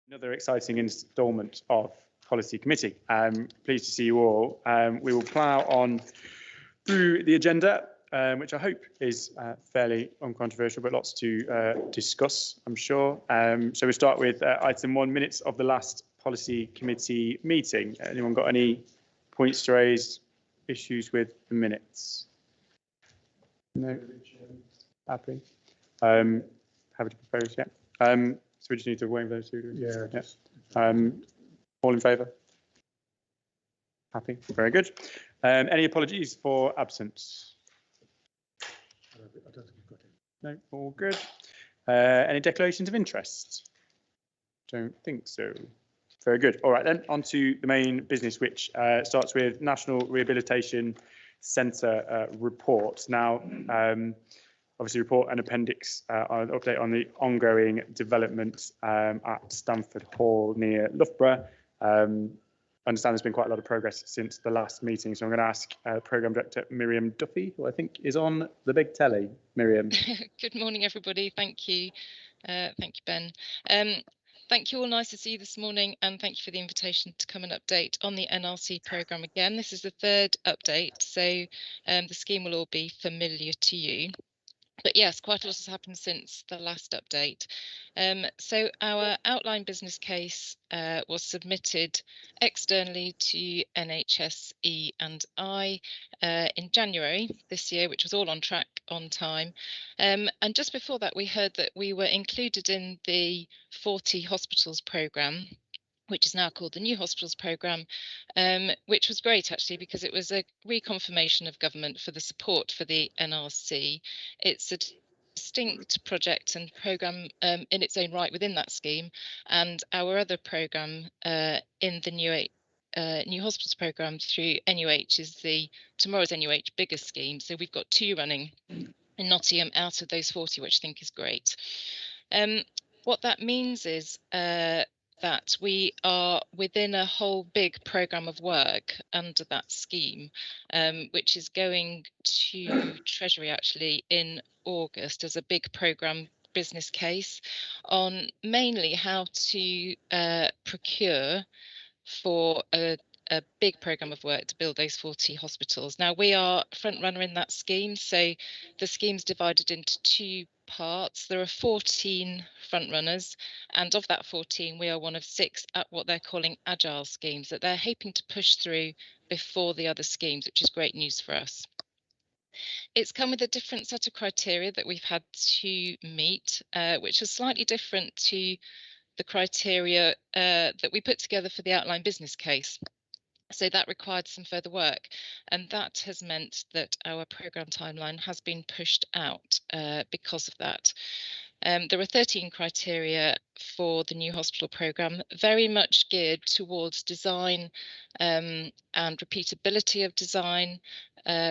Another exciting instalment of Policy Committee. Pleased to see you all. We will plough on through the agenda, which I hope is fairly uncontroversial, but lots to discuss, I'm sure. So we'll start with item 1, minutes of the last Policy Committee meeting. Anyone got any points to raise, issues with the minutes? No? Happy? Happy to propose, yeah. So we just need to waive those two. Yeah. All in favour? Happy? Very good. Any apologies for absence? I don't think we've got it. No, all good. Any declarations of interest? Don't think so. Very good. All right, then on to the main business, which starts with National Rehabilitation Centre report. Now, obviously, report and appendix an update on the ongoing development at Stamford Hall near Loughborough. I understand there's been quite a lot of progress since the last meeting, so I'm going to ask Programme Director Miriam Duffy, who I think is on the big telly. Miriam. Good morning, everybody. Thank you. Thank you, Ben. Thank you all. Nice to see you this morning, and thank you for the invitation to come and update on the NRC programme again. This is the third update, so the scheme will all be familiar to you. But yes, quite a lot has happened since the last update. So our outline business case was submitted externally to NHSE and I in January this year, which was all on track, on time. And just before that, we heard that we were included in the 40 hospitals programme, which is now called the New Hospitals Programme, which was great actually, because it was a reconfirmation of government for the support for the NRC. It's a distinct project and programme in its own right within that scheme, and our other programme in the New Hospitals Programme through NUH is the Tomorrow's NUH bigger scheme. So we've got 2 running in Nottingham out of those 40, which I think is great. What that means is that we are within a whole big programme of work under that scheme, which is going to Treasury actually in August as a big programme business case on mainly how to procure for a big programme of work to build those 40 hospitals. Now, we are front runner in that scheme, so the scheme's divided into 2 parts. There are 14 front runners, and of that 14, we are one of 6 at what they're calling agile schemes that they're hoping to push through before the other schemes, which is great news for us. It's come with a different set of criteria that we've had to meet, which is slightly different to the criteria that we put together for the outline business case. So that required some further work, and that has meant that our programme timeline has been pushed out because of that. There are 13 criteria for the New Hospital Programme, very much geared towards design and repeatability of design,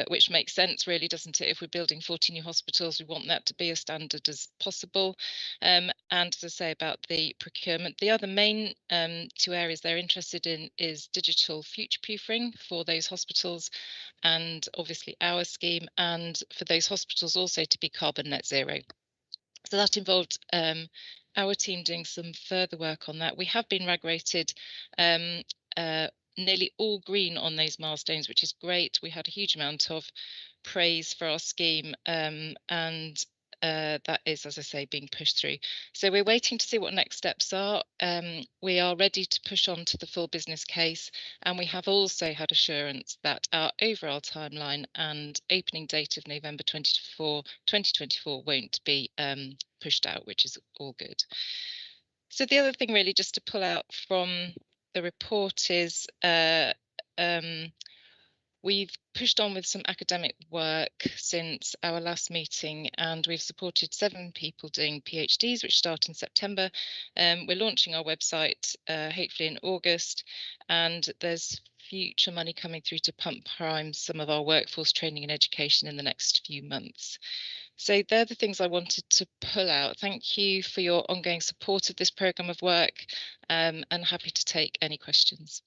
which makes sense really, doesn't it? If we're building 40 new hospitals, we want that to be as standard as possible. And as I say about the procurement, the other main 2 areas they're interested in is digital future-proofing for those hospitals, and obviously our scheme, and for those hospitals also to be carbon net zero. So that involved our team doing some further work on that. We have been RAG rated nearly all green on those milestones, which is great. We had a huge amount of praise for our scheme, and that is, as I say, being pushed through. So we're waiting to see what next steps are. We are ready to push on to the full business case, and we have also had assurance that our overall timeline and opening date of November 2024 won't be pushed out, which is all good. So the other thing really just to pull out from the report is we've pushed on with some academic work since our last meeting, and we've supported 7 people doing PhDs, which start in September. We're launching our website hopefully in August, and there's future money coming through to pump prime some of our workforce training and education in the next few months. So they're the things I wanted to pull out. Thank you for your ongoing support of this programme of work, and happy to take any questions.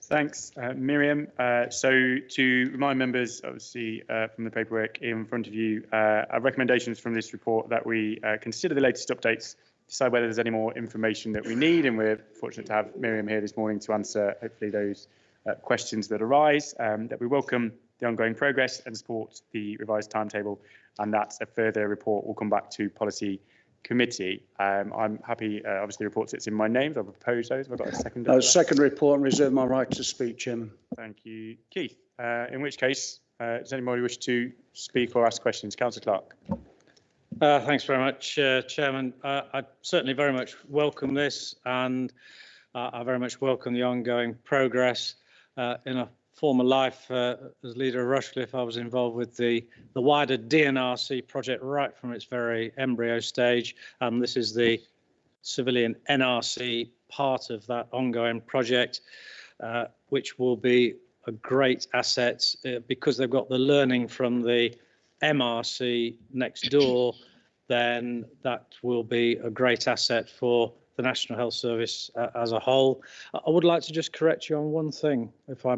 Thanks, Miriam. So to remind members, obviously, from the paperwork in front of you, our recommendations from this report that we consider the latest updates decide whether there's any more information that we need, and we're fortunate to have Miriam here this morning to answer hopefully those questions that arise, that we welcome the ongoing progress and support the revised timetable, and that a further report will come back to policy committee. I'm happy, obviously the report sits in my name, so I'll propose those. Have I got a second? Second report and reserve my right to speak, Chairman. Thank you, Keith. In which case, does anybody wish to speak or ask questions? Councillor Clark. Thanks very much, Chairman. I certainly very much welcome this, and I very much welcome the ongoing progress. In a former life as leader of Rushcliffe, I was involved with the wider DNRC project right from its very embryo stage, and this is the civilian NRC part of that ongoing project, which will be a great asset because they've got the learning from the MRC next door. Then that will be a great asset for the National Health Service as a whole. I would like to just correct you on one thing, if I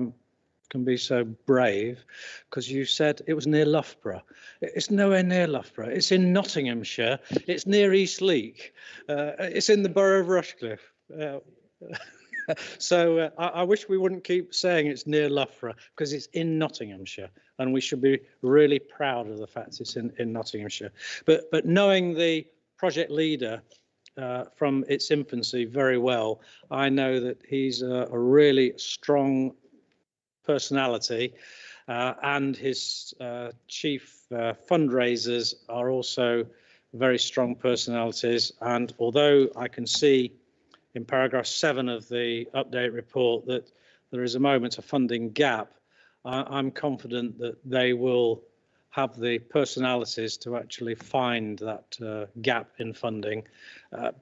can be so brave, because you said it was near Loughborough. It's nowhere near Loughborough. It's in Nottinghamshire. It's near Eastleigh. It's in the borough of Rushcliffe. So I wish we wouldn't keep saying it's near Loughborough, because it's in Nottinghamshire, and we should be really proud of the fact it's in Nottinghamshire. But knowing the project leader from its infancy very well, I know that he's a really strong personality, and his chief fundraisers are also very strong personalities. And although I can see in paragraph 7 of the update report that there is a moment of funding gap, I'm confident that they will have the personalities to actually find that gap in funding,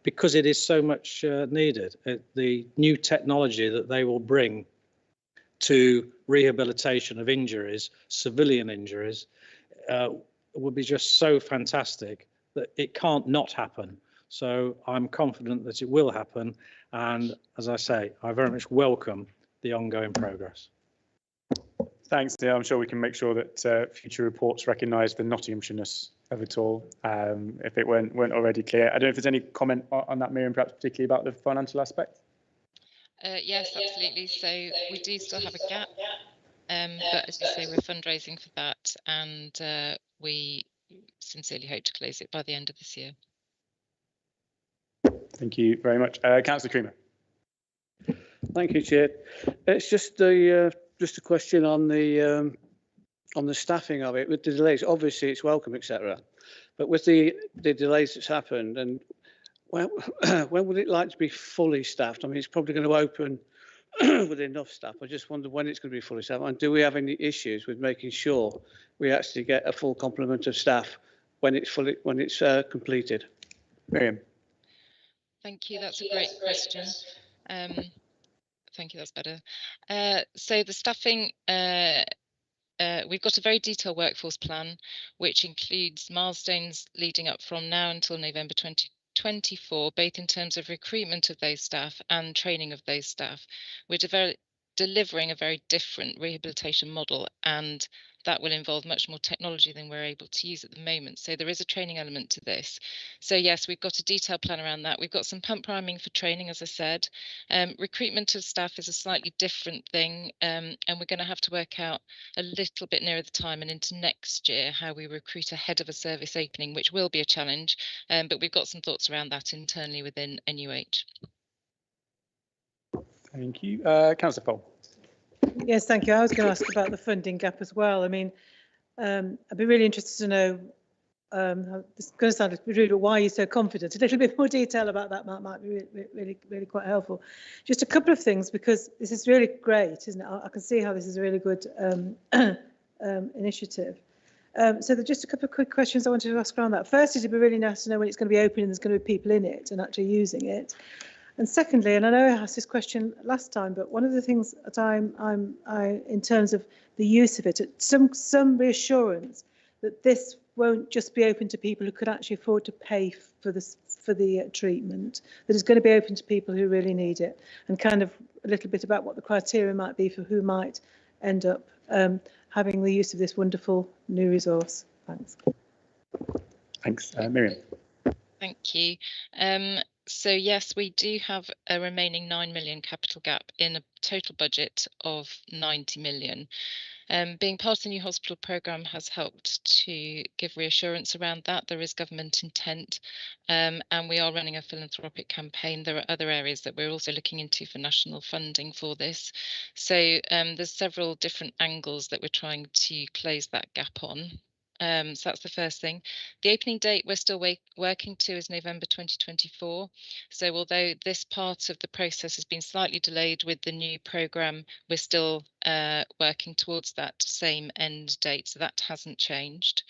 because it is so much needed. The new technology that they will bring to rehabilitation of injuries, civilian injuries, would be just so fantastic that it can't not happen. So I'm confident that it will happen. And as I say, I very much welcome the ongoing progress. Thanks, Neil. I'm sure we can make sure that future reports recognise the Nottinghamshire-ness of it all, if it weren't already clear. I don't know if there's any comment on that, Miriam, perhaps particularly about the financial aspect? Yes, absolutely. So we do still have a gap, but as you say, we're fundraising for that, and we sincerely hope to close it by the end of this year. Thank you very much. Councillor Creamer. Thank you, Chair. It's just a question on the staffing of it with the delays. Obviously, it's welcome, etc. But with the delays that's happened, and when would it like to be fully staffed? I mean, it's probably going to open with enough staff. I just wonder when it's going to be fully staffed, and do we have any issues with making sure we actually get a full complement of staff when it's completed? Miriam. Thank you. That's a great question. Thank you. That's better. So the staffing, we've got a very detailed workforce plan, which includes milestones leading up from now until November 2024, both in terms of recruitment of those staff and training of those staff. We're delivering a very different rehabilitation model, and that will involve much more technology than we're able to use at the moment. So there is a training element to this. So yes, we've got a detailed plan around that. We've got some pump priming for training, as I said. Recruitment of staff is a slightly different thing, and we're going to have to work out a little bit nearer the time and into next year how we recruit ahead of a service opening, which will be a challenge, but we've got some thoughts around that internally within NUH. Thank you. Councillor Pole. Yes, thank you. I was going to ask about the funding gap as well. I mean, I'd be really interested to know, this is going to sound rude, but why are you so confident? A little bit more detail about that might be really quite helpful. Just a couple of things, because this is really great, isn't it? I can see how this is a really good initiative. So there's just a couple of quick questions I wanted to ask around that. First, it'd be really nice to know when it's going to be open and there's going to be people in it and actually using it. And secondly, and I know I asked this question last time, but one of the things that I in terms of the use of it, some reassurance that this won't just be open to people who could actually afford to pay for the treatment, that it's going to be open to people who really need it, and kind of a little bit about what the criteria might be for who might end up having the use of this wonderful new resource. Thanks. Thanks, Miriam. Thank you. So yes, we do have a remaining 9 million capital gap in a total budget of 90 million. Being part of the new hospital programme has helped to give reassurance around that. There is government intent, and we are running a philanthropic campaign. There are other areas that we're also looking into for national funding for this. So there's several different angles that we're trying to close that gap on. So that's the first thing. The opening date we're still working to is November 2024. So although this part of the process has been slightly delayed with the new programme, we're still working towards that same end date. So that hasn't changed.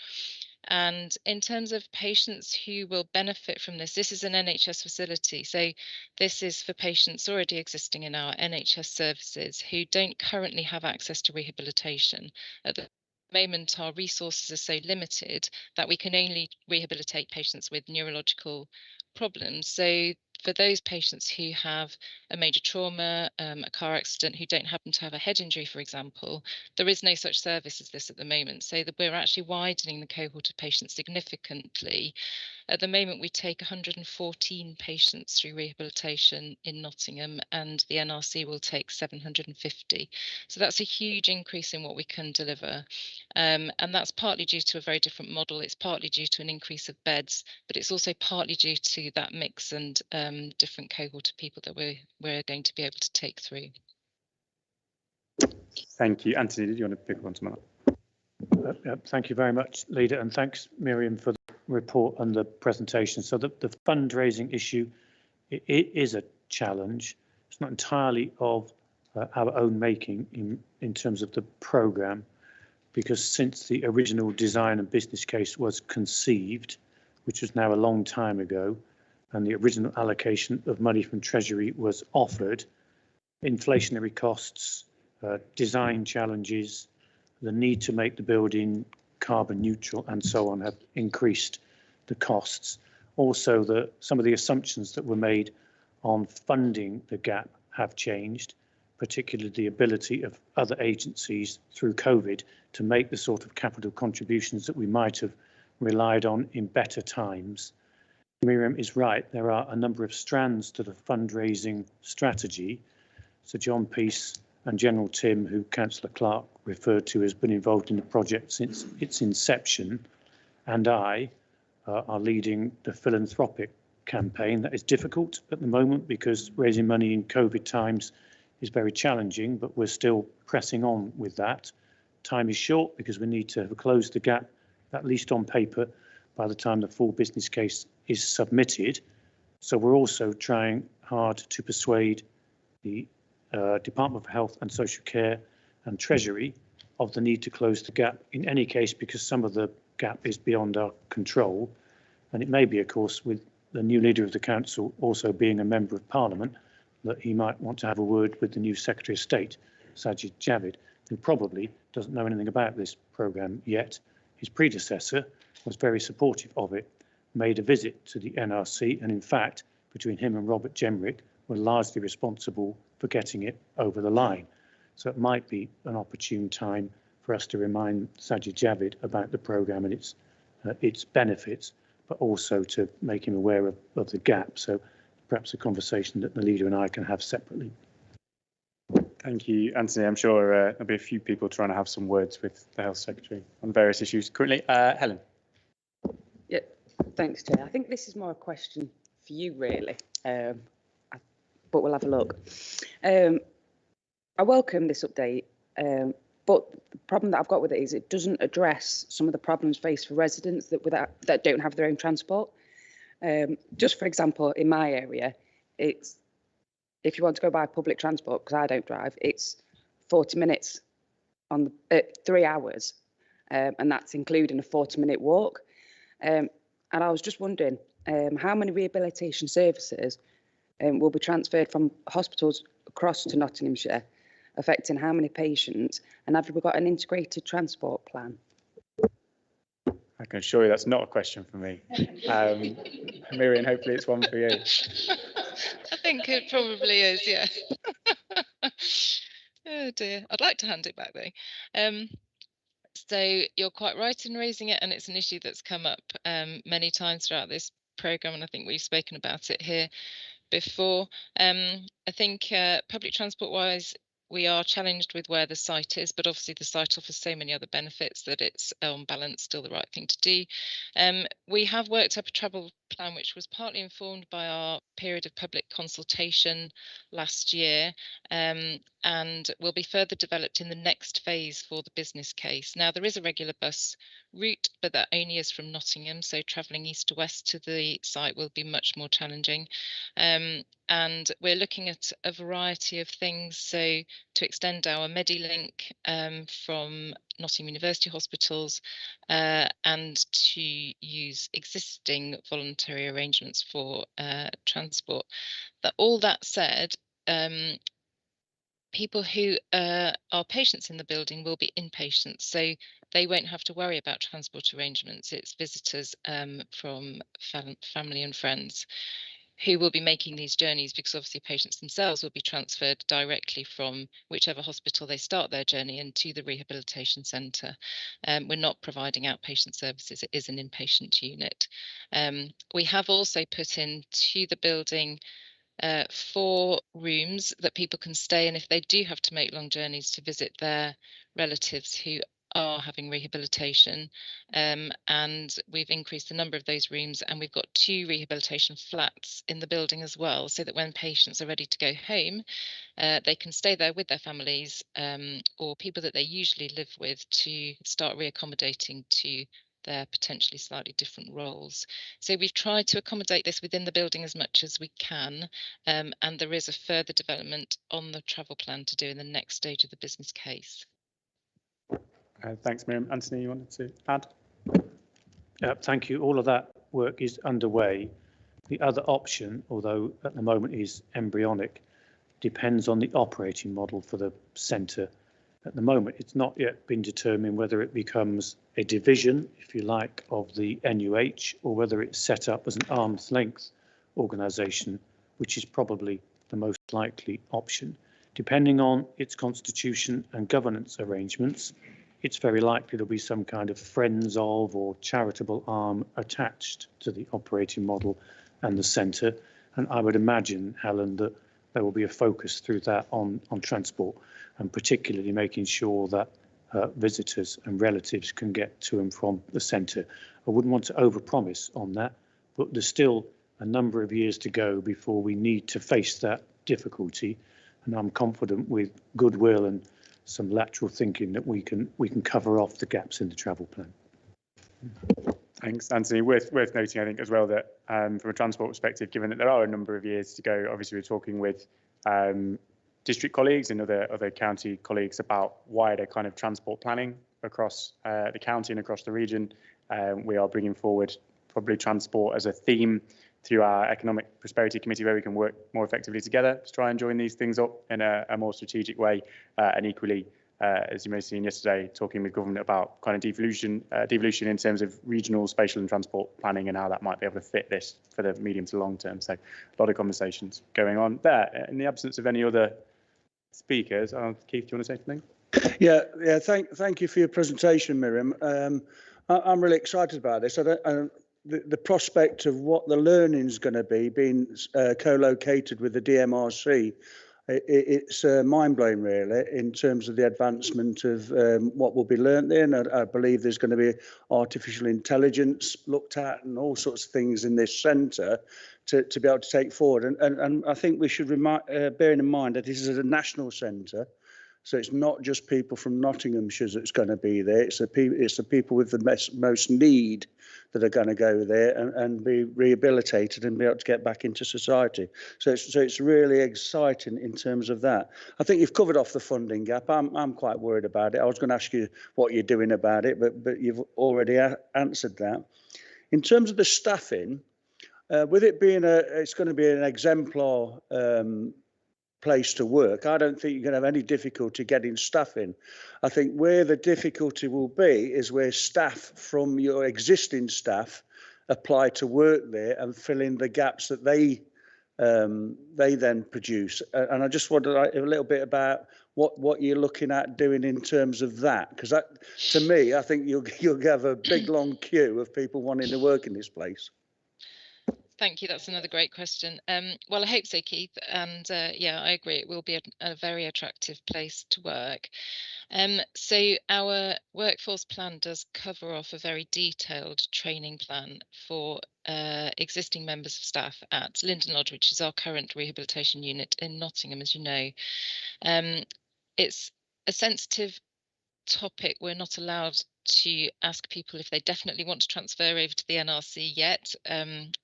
And in terms of patients who will benefit from this, this is an NHS facility. So this is for patients already existing in our NHS services who don't currently have access to rehabilitation. At the moment, our resources are so limited that we can only rehabilitate patients with neurological problems. So for those patients who have a major trauma, a car accident, who don't happen to have a head injury, for example, there is no such service as this at the moment. So that we're actually widening the cohort of patients significantly. At the moment, we take 114 patients through rehabilitation in Nottingham, and the NRC will take 750. So that's a huge increase in what we can deliver. And that's partly due to a very different model. It's partly due to an increase of beds, but it's also partly due to that mix and different cohort of people that we're going to be able to take through. Thank you. Anthony, did you want to pick up on some of that? Thank you very much, Leader, and thanks, Miriam, for the report and the presentation. So the fundraising issue, it is a challenge. It's not entirely of our own making in terms of the programme, because since the original design and business case was conceived, which was now a long time ago, and the original allocation of money from Treasury was offered, inflationary costs, design challenges, the need to make the building carbon neutral and so on have increased the costs. Also, some of the assumptions that were made on funding the gap have changed, particularly the ability of other agencies through COVID to make the sort of capital contributions that we might have relied on in better times. Miriam is right, there are a number of strands to the fundraising strategy. Sir John Peace and General Tim, who Councillor Clark referred to, has been involved in the project since its inception, and I are leading the philanthropic campaign. That is difficult at the moment because raising money in COVID times is very challenging, but we're still pressing on with that. Time is short because we need to have closed the gap, at least on paper, by the time the full business case is submitted. So we're also trying hard to persuade the Department of Health and Social Care and Treasury of the need to close the gap in any case, because some of the gap is beyond our control. And it may be, of course, with the new leader of the council also being a member of Parliament, that he might want to have a word with the new Secretary of State, Sajid Javid, who probably doesn't know anything about this programme yet. His predecessor was very supportive of it, made a visit to the NRC, and in fact, between him and Robert Jenrick, were largely responsible for getting it over the line. So it might be an opportune time for us to remind Sajid Javid about the programme and its benefits, but also to make him aware of the gap. So perhaps a conversation that the leader and I can have separately. Thank you, Anthony. I'm sure there'll be a few people trying to have some words with the Health Secretary on various issues currently. Helen. Yeah, thanks, Chair. I think this is more a question for you, really, but we'll have a look. I welcome this update, but the problem that I've got with it is it doesn't address some of the problems faced for residents that don't have their own transport. Just for example, in my area, it's if you want to go by public transport, because I don't drive, it's 40 minutes on 3 hours, and that's including a 40-minute walk. And I was just wondering how many rehabilitation services will be transferred from hospitals across to Nottinghamshire, affecting how many patients, and have we got an integrated transport plan? I can assure you that's not a question for me. Miriam, hopefully it's one for you. I think it probably is, yeah. Oh dear, I'd like to hand it back though. So you're quite right in raising it, and it's an issue that's come up many times throughout this programme, and I think we've spoken about it here before. I think public transport wise, we are challenged with where the site is, but obviously the site offers so many other benefits that it's on balance still the right thing to do. We have worked up a travel plan which was partly informed by our period of public consultation last year, and will be further developed in the next phase for the business case. Now, there is a regular bus route, but that only is from Nottingham, so travelling east to west to the site will be much more challenging. And we're looking at a variety of things, so to extend our Medilink from Nottingham University hospitals and to use existing voluntary arrangements for transport. All that said, people who are patients in the building will be inpatients, so they won't have to worry about transport arrangements. It's visitors from family and friends who will be making these journeys, because obviously patients themselves will be transferred directly from whichever hospital they start their journey into the rehabilitation centre. We're not providing outpatient services, it is an inpatient unit. We have also put into the building 4 rooms that people can stay in if they do have to make long journeys to visit their relatives who are having rehabilitation, and we've increased the number of those rooms, and we've got 2 rehabilitation flats in the building as well, so that when patients are ready to go home, they can stay there with their families or people that they usually live with to start reaccommodating to their potentially slightly different roles. So we've tried to accommodate this within the building as much as we can, and there is a further development on the travel plan to do in the next stage of the business case. Thanks, Miriam. Anthony, you wanted to add? Thank you. All of that work is underway. The other option, although at the moment is embryonic, depends on the operating model for the centre. At the moment, it's not yet been determined whether it becomes a division, if you like, of the NUH, or whether it's set up as an arm's length organisation, which is probably the most likely option. Depending on its constitution and governance arrangements, it's very likely there'll be some kind of friends of or charitable arm attached to the operating model and the centre. And I would imagine, Helen, that there will be a focus through that on transport, and particularly making sure that visitors and relatives can get to and from the centre. I wouldn't want to overpromise on that, but there's still a number of years to go before we need to face that difficulty. And I'm confident with goodwill and some lateral thinking that we can cover off the gaps in the travel plan. Thanks, Anthony. Worth noting, I think, as well, that from a transport perspective, given that there are a number of years to go, obviously we're talking with district colleagues and other county colleagues about wider kind of transport planning across the county and across the region. We are bringing forward probably transport as a theme through our Economic Prosperity Committee, where we can work more effectively together to try and join these things up in a more strategic way, and equally, as you may have seen yesterday, talking with government about kind of devolution in terms of regional, spatial and transport planning and how that might be able to fit this for the medium to long term. So a lot of conversations going on there. In the absence of any other speakers, Keith, do you want to say something? Yeah. Thank you for your presentation, Miriam. I'm really excited about this. The prospect of what the learning is going to be being co-located with the DMRC, it's mind-blowing, really, in terms of the advancement of what will be learnt there. And I believe there's going to be artificial intelligence looked at and all sorts of things in this centre to be able to take forward. And I think we should bearing in mind that this is a national centre. So it's not just people from Nottinghamshire that's going to be there. It's the people with the most need that are going to go there and be rehabilitated and be able to get back into society. So it's really exciting in terms of that. I think you've covered off the funding gap. I'm quite worried about it. I was going to ask you what you're doing about it, but you've already answered that. In terms of the staffing, with it being it's going to be an exemplar place to work, I don't think you're going to have any difficulty getting staff in. I think where the difficulty will be is where staff from your existing staff apply to work there and fill in the gaps that they then produce. And I just wondered a little bit about what you're looking at doing in terms of that, because that, to me, I think you'll have a big long queue of people wanting to work in this place. Thank you. That's another great question. Well, I hope so, Keith. And yeah, I agree. It will be a very attractive place to work. So our workforce plan does cover off a very detailed training plan for existing members of staff at Linden Lodge, which is our current rehabilitation unit in Nottingham, as you know. It's a sensitive topic. We're not allowed to ask people if they definitely want to transfer over to the NRC yet.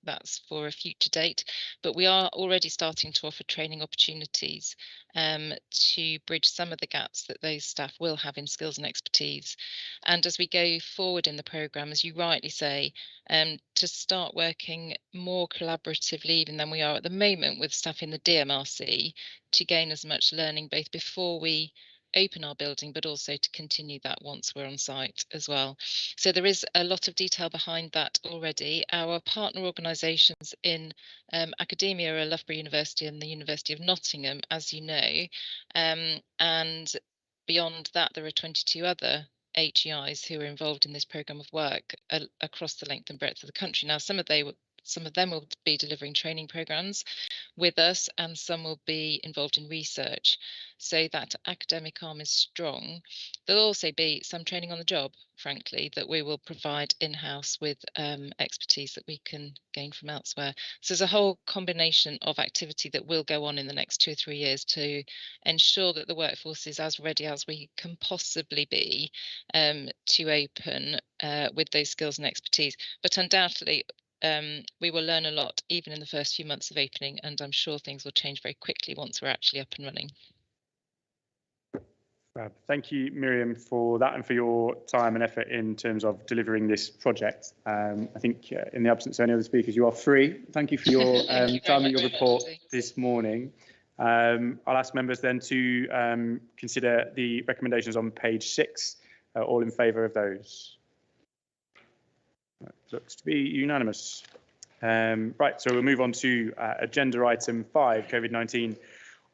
That's for a future date, but we are already starting to offer training opportunities to bridge some of the gaps that those staff will have in skills and expertise. And as we go forward in the programme, as you rightly say, to start working more collaboratively even than we are at the moment with staff in the DMRC to gain as much learning both before we open our building, but also to continue that once we're on site as well. So there is a lot of detail behind that already. Our partner organisations in academia are Loughborough University and the University of Nottingham, as you know, and beyond that there are 22 other HEIs who are involved in this programme of work across the length and breadth of the country. Now, some of them will be delivering training programmes with us, and some will be involved in research, so that academic arm is strong. There'll also be some training on the job, frankly, that we will provide in-house with expertise that we can gain from elsewhere. So there's a whole combination of activity that will go on in the next 2 or 3 years to ensure that the workforce is as ready as we can possibly be to open with those skills and expertise. But undoubtedly, we will learn a lot even in the first few months of opening, and I'm sure things will change very quickly once we're actually up and running. Thank you, Miriam, for that and for your time and effort in terms of delivering this project. I think in the absence of any other speakers, you are free. Thank you for your time and your report this morning. I'll ask members then to consider the recommendations on page 6. All in favour of those? Looks to be unanimous. Right, so we'll move on to agenda item 5, COVID-19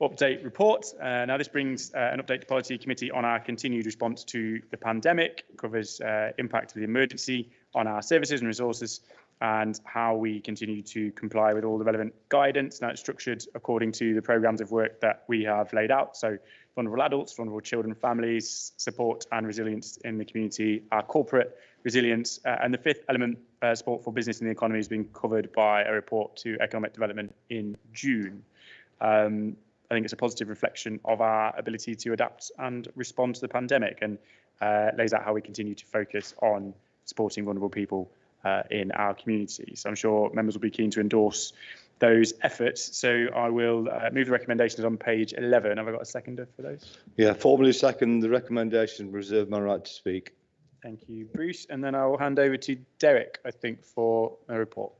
update report. Now this brings an update to Policy Committee on our continued response to the pandemic, covers impact of the emergency on our services and resources, and how we continue to comply with all the relevant guidance. Now it's structured according to the programmes of work that we have laid out. So vulnerable adults, vulnerable children, families, support and resilience in the community, our corporate resilience, and the 5th element, support for business and the economy, has been covered by a report to Economic Development in June. I think it's a positive reflection of our ability to adapt and respond to the pandemic, and lays out how we continue to focus on supporting vulnerable people in our community. So I'm sure members will be keen to endorse those efforts. So I will move the recommendations on page 11. Have I got a seconder for those? Yeah, formally second the recommendation, reserve my right to speak. Thank you, Bruce. And then I will hand over to Derek, I think, for a report.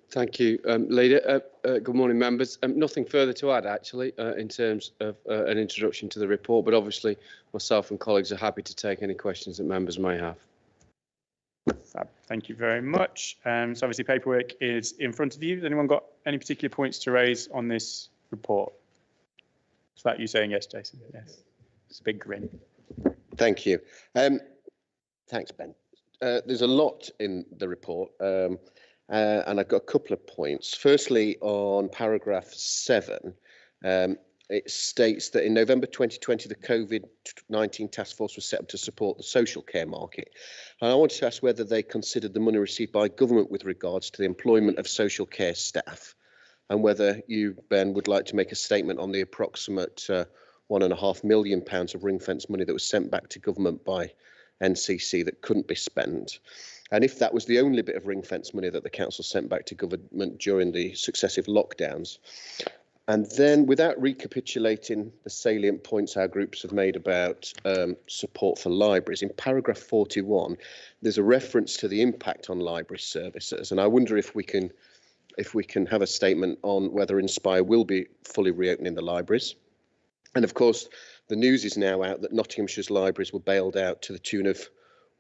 Thank you, Leader. Good morning, members. Nothing further to add, actually, in terms of an introduction to the report, but obviously myself and colleagues are happy to take any questions that members may have. Thank you very much. So obviously paperwork is in front of you. Has anyone got any particular points to raise on this report? Is that you saying yes, Jason? Yes. It's a big grin. Thank you. Thanks, Ben. There's a lot in the report, and I've got a couple of points. Firstly, on paragraph 7, it states that in November 2020, the COVID-19 task force was set up to support the social care market. And I wanted to ask whether they considered the money received by government with regards to the employment of social care staff, and whether you, Ben, would like to make a statement on the approximate £1.5 million of ring-fence money that was sent back to government by NCC that couldn't be spent. And if that was the only bit of ring-fence money that the council sent back to government during the successive lockdowns. And then, without recapitulating the salient points our groups have made about support for libraries, in paragraph 41, there's a reference to the impact on library services. And I wonder if we can have a statement on whether Inspire will be fully reopening the libraries. And of course, the news is now out that Nottinghamshire's libraries were bailed out to the tune of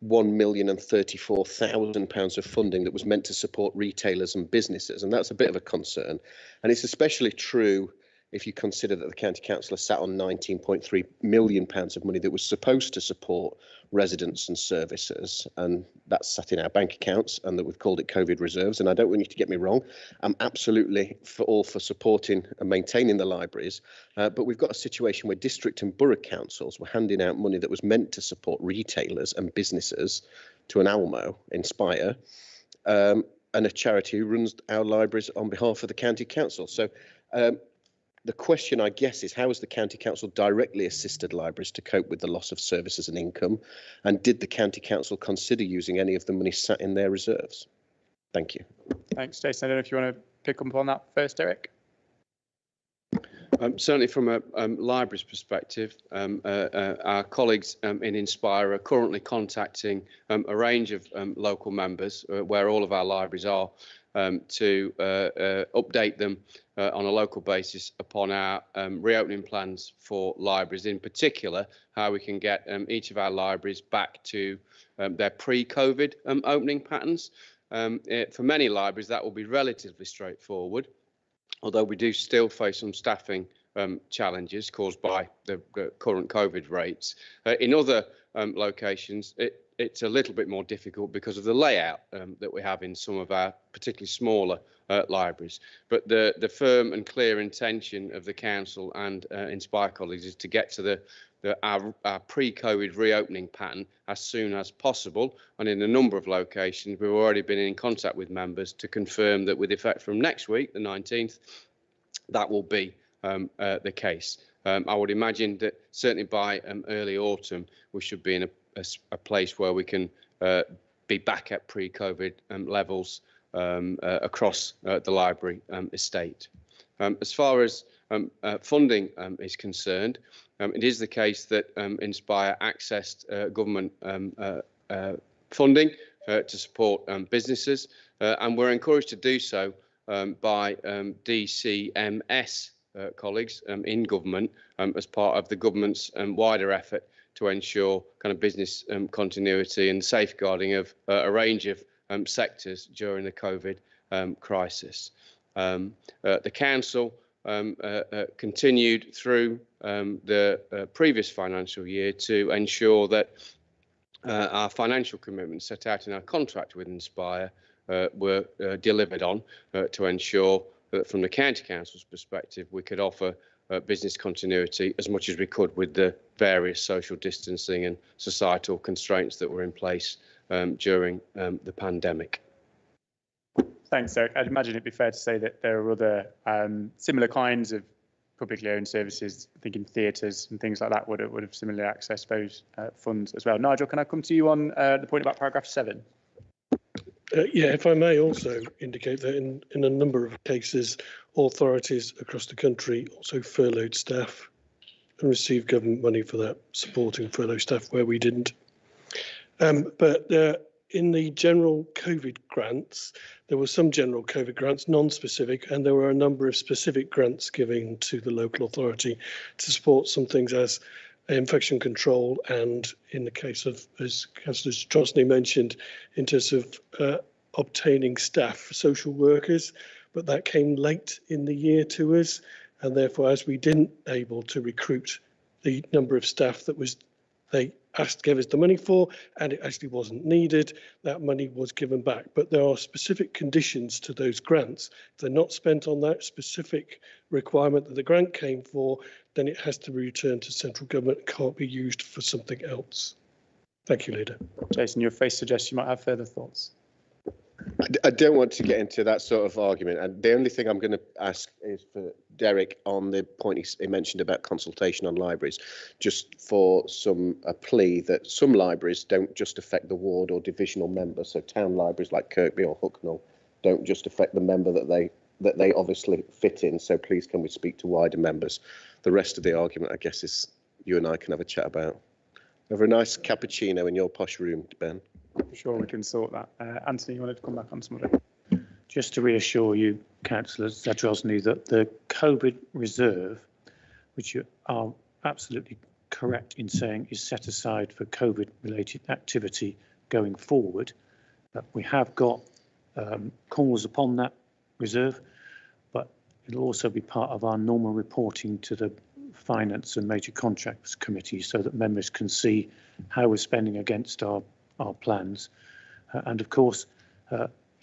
£1,034,000 of funding that was meant to support retailers and businesses, and that's a bit of a concern. And it's especially true if you consider that the County Council has sat on £19.3 million of money that was supposed to support residents and services, and that's sat in our bank accounts, and that we've called it COVID reserves. And I don't want you to get me wrong, I'm absolutely for supporting and maintaining the libraries, but we've got a situation where district and borough councils were handing out money that was meant to support retailers and businesses to an Almo, Inspire, and a charity who runs our libraries on behalf of the County Council. So the question, I guess, is how has the County Council directly assisted libraries to cope with the loss of services and income? And did the County Council consider using any of the money sat in their reserves? Thank you. Thanks, Jason. I don't know if you want to pick up on that first, Eric. Certainly from a library's perspective, our colleagues in Inspire are currently contacting a range of local members where all of our libraries are to update them on a local basis upon our reopening plans for libraries, in particular how we can get each of our libraries back to their pre-COVID opening patterns. For many libraries that will be relatively straightforward, although we do still face some staffing challenges caused by the current COVID rates. In other locations, it's a little bit more difficult because of the layout that we have in some of our particularly smaller libraries. But the firm and clear intention of the council and Inspire colleagues is to get to our pre-COVID reopening pattern as soon as possible. And in a number of locations, we've already been in contact with members to confirm that with effect from next week, the 19th, that will be the case. I would imagine that certainly by early autumn, we should be in a place where we can be back at pre-COVID levels across the library estate. As far as funding is concerned, it is the case that Inspire accessed government funding to support businesses, and we're encouraged to do so by DCMS colleagues in government as part of the government's wider effort to ensure kind of business continuity and safeguarding of a range of sectors during the COVID crisis. The council continued through the previous financial year to ensure that our financial commitments set out in our contract with Inspire were delivered on to ensure that from the County Council's perspective, we could offer business continuity as much as we could with the various social distancing and societal constraints that were in place during the pandemic. Thanks, Eric. I'd imagine it'd be fair to say that there are other similar kinds of publicly owned services, thinking theatres and things like that would have similarly accessed those funds as well. Nigel, can I come to you on the point about paragraph 7? Yeah, if I may also indicate that in a number of cases, authorities across the country also furloughed staff and received government money for that, supporting furloughed staff where we didn't. But in the general COVID grants, there were some general COVID grants, non-specific, and there were a number of specific grants given to the local authority to support some things as infection control, and in the case of, as Councillor Trosney mentioned, in terms of obtaining staff for social workers, but that came late in the year to us, and therefore as we didn't able to recruit the number of staff that was they gave us the money for, and it actually wasn't needed, that money was given back. But there are specific conditions to those grants. If they're not spent on that specific requirement that the grant came for, then it has to be returned to central government. It can't be used for something else. Thank you, Leader. Jason, your face suggests you might have further thoughts. I don't want to get into that sort of argument, and the only thing I'm going to ask is for Derek on the point he mentioned about consultation on libraries, just for a plea that some libraries don't just affect the ward or divisional member. So town libraries like Kirkby or Hucknall don't just affect the member that they obviously fit in. So please, can we speak to wider members? The rest of the argument, I guess, is you and I can have a chat about. Have a nice cappuccino in your posh room, Ben. I'm sure we can sort that. Anthony, you wanted to come back on some of it? Just to reassure you, Councillor Zadrozny, that the COVID reserve, which you are absolutely correct in saying is set aside for COVID-related activity going forward, we have got calls upon that reserve, but it'll also be part of our normal reporting to the Finance and Major Contracts Committee so that members can see how we're spending against our plans. And of course,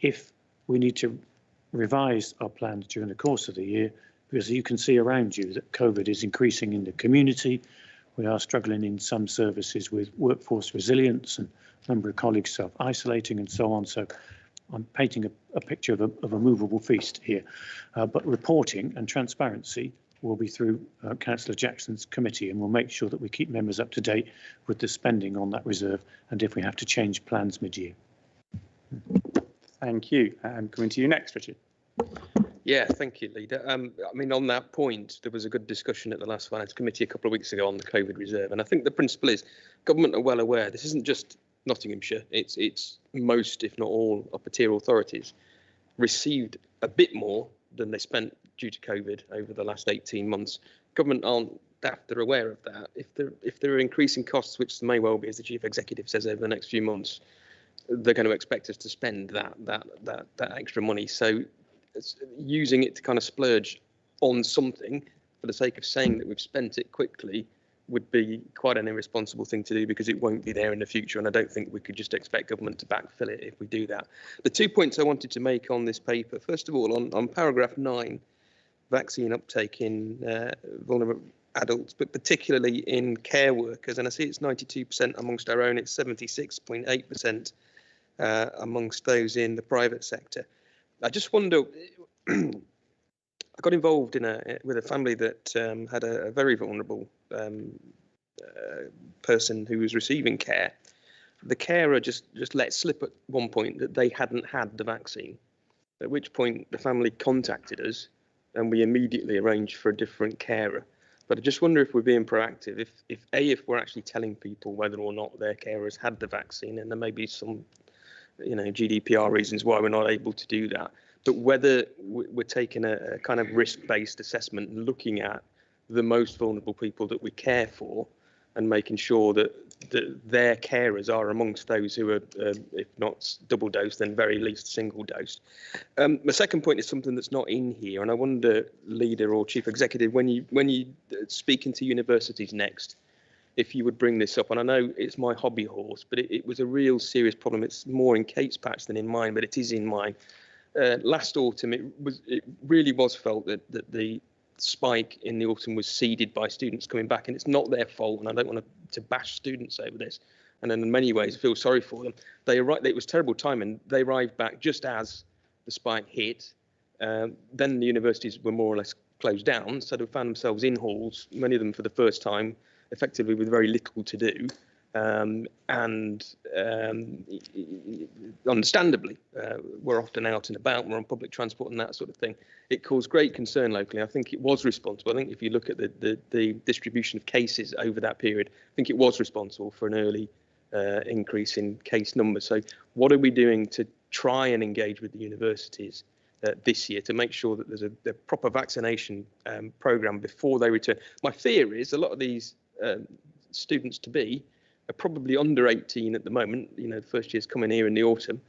if we need to revise our plans during the course of the year, because you can see around you that COVID is increasing in the community. We are struggling in some services with workforce resilience and a number of colleagues self-isolating and so on. So I'm painting a picture of a movable feast here. But reporting and transparency will be through Councillor Jackson's committee, and we'll make sure that we keep members up to date with the spending on that reserve and if we have to change plans mid-year. Thank you. Coming to you next, Richard. Yeah, thank you, Leader. I mean, on that point, there was a good discussion at the last Finance Committee a couple of weeks ago on the COVID reserve, and I think the principle is government are well aware this isn't just Nottinghamshire, it's most, if not all, upper tier authorities received a bit more than they spent due to COVID over the last 18 months. Government aren't daft, they're aware of that. If there are increasing costs, which there may well be, as the Chief Executive says, over the next few months, they're going to expect us to spend that extra money. So using it to kind of splurge on something for the sake of saying that we've spent it quickly would be quite an irresponsible thing to do, because it won't be there in the future, and I don't think we could just expect government to backfill it if we do that. The 2 points I wanted to make on this paper, first of all, on paragraph 9, vaccine uptake in vulnerable adults, but particularly in care workers, and I see it's 92% amongst our own, it's 76.8% amongst those in the private sector. I just wonder, I got involved with a family that had a very vulnerable person who was receiving care. The carer just let slip at one point that they hadn't had the vaccine, at which point the family contacted us and we immediately arranged for a different carer. But I just wonder if we're being proactive, if we're actually telling people whether or not their carers had the vaccine, and there may be some GDPR reasons why we're not able to do that, but whether we're taking a kind of risk-based assessment and looking at the most vulnerable people that we care for and making sure that their carers are amongst those who are, if not double dosed, then very least single dosed. My second point is something that's not in here, and I wonder, Leader or Chief Executive, when you speaking to universities next, if you would bring this up. And I know it's my hobby horse, but it was a real serious problem. It's more in Kate's patch than in mine, but it is in mine. Last autumn, it really was felt that the spike in the autumn was seeded by students coming back, and it's not their fault, and I don't want to bash students over this, and in many ways I feel sorry for them. It was terrible timing. They arrived back just as the spike hit. Then the universities were more or less closed down, so they found themselves in halls, many of them for the first time, effectively with very little to do. Understandably, we're often out and about, we're on public transport and that sort of thing. It caused great concern locally. I think it was responsible. I think if you look at the distribution of cases over that period, I think it was responsible for an early increase in case numbers. So what are we doing to try and engage with the universities this year to make sure that there's a proper vaccination programme before they return? My fear is a lot of these students-to-be are probably under 18 at the moment, the first year's coming here in the autumn,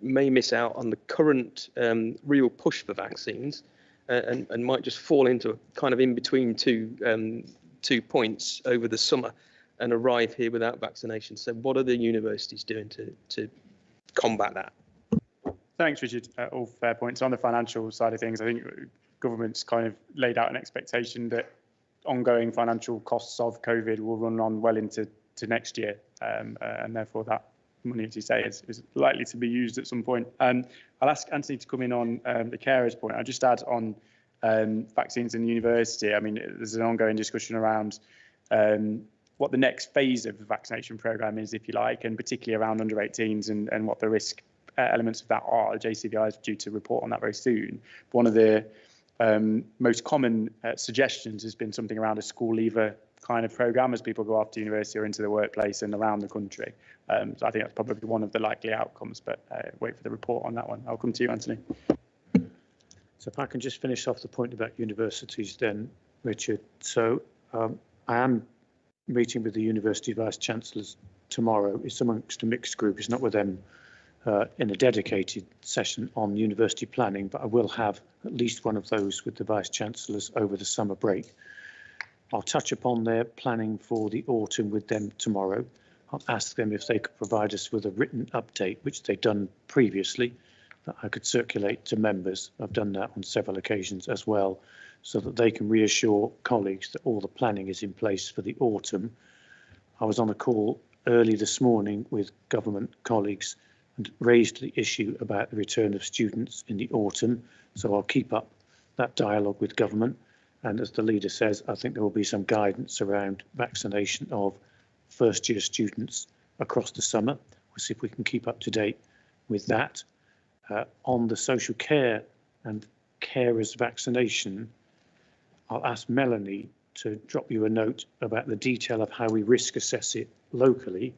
may miss out on the current real push for vaccines and might just fall into a kind of in between two points over the summer and arrive here without vaccination. So what are the universities doing to combat that? Thanks, Richard. All fair points. On the financial side of things, I think government's kind of laid out an expectation that ongoing financial costs of COVID will run on well into next year, and therefore that money, as you say, is likely to be used at some point. I'll ask Anthony to come in on the carers point. I'll just add on vaccines in the university. I mean, there's an ongoing discussion around what the next phase of the vaccination programme is, if you like, and particularly around under 18s and what the risk elements of that are. JCVI is due to report on that very soon. But one of the most common suggestions has been something around a school leaver kind of programme as people go off to university or into the workplace and around the country. So I think that's probably one of the likely outcomes, but wait for the report on that one. I'll come to you, Anthony. So if I can just finish off the point about universities then, Richard. So I am meeting with the university vice chancellors tomorrow. It's amongst a mixed group. It's not with them in a dedicated session on university planning, but I will have at least one of those with the Vice Chancellors over the summer break. I'll touch upon their planning for the autumn with them tomorrow. I'll ask them if they could provide us with a written update, which they've done previously, that I could circulate to members. I've done that on several occasions as well, so that they can reassure colleagues that all the planning is in place for the autumn. I was on a call early this morning with government colleagues and raised the issue about the return of students in the autumn, so I'll keep up that dialogue with government. And as the leader says, I think there will be some guidance around vaccination of first year students across the summer. We'll see if we can keep up to date with that. On the social care and carers vaccination, I'll ask Melanie to drop you a note about the detail of how we risk assess it locally.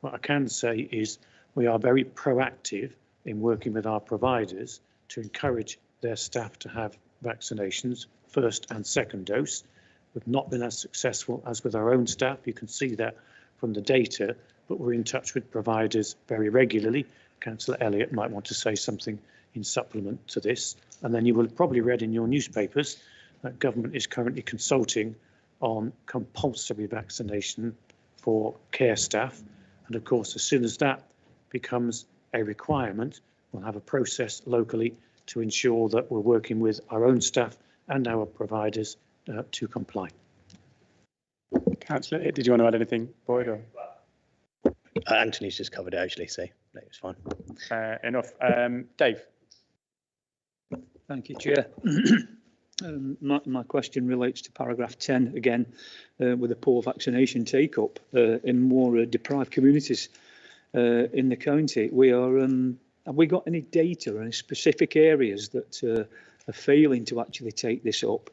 What I can say is we are very proactive in working with our providers to encourage their staff to have vaccinations, first and second dose. We've not been as successful as with our own staff. You can see that from the data, but we're in touch with providers very regularly. Councillor Elliott might want to say something in supplement to this. And then you will have probably read in your newspapers that government is currently consulting on compulsory vaccination for care staff. And of course, as soon as that becomes a requirement, we'll have a process locally to ensure that we're working with our own staff and our providers to comply. Councillor, did you want to add anything, Boyd? Or? Anthony's just covered it actually, so no, it's fine. Enough. Dave. Thank you, Chair. My question relates to paragraph 10 again, with the poor vaccination take-up in more deprived communities in the county. We are. Have we got any data, any specific areas that are failing to actually take this up?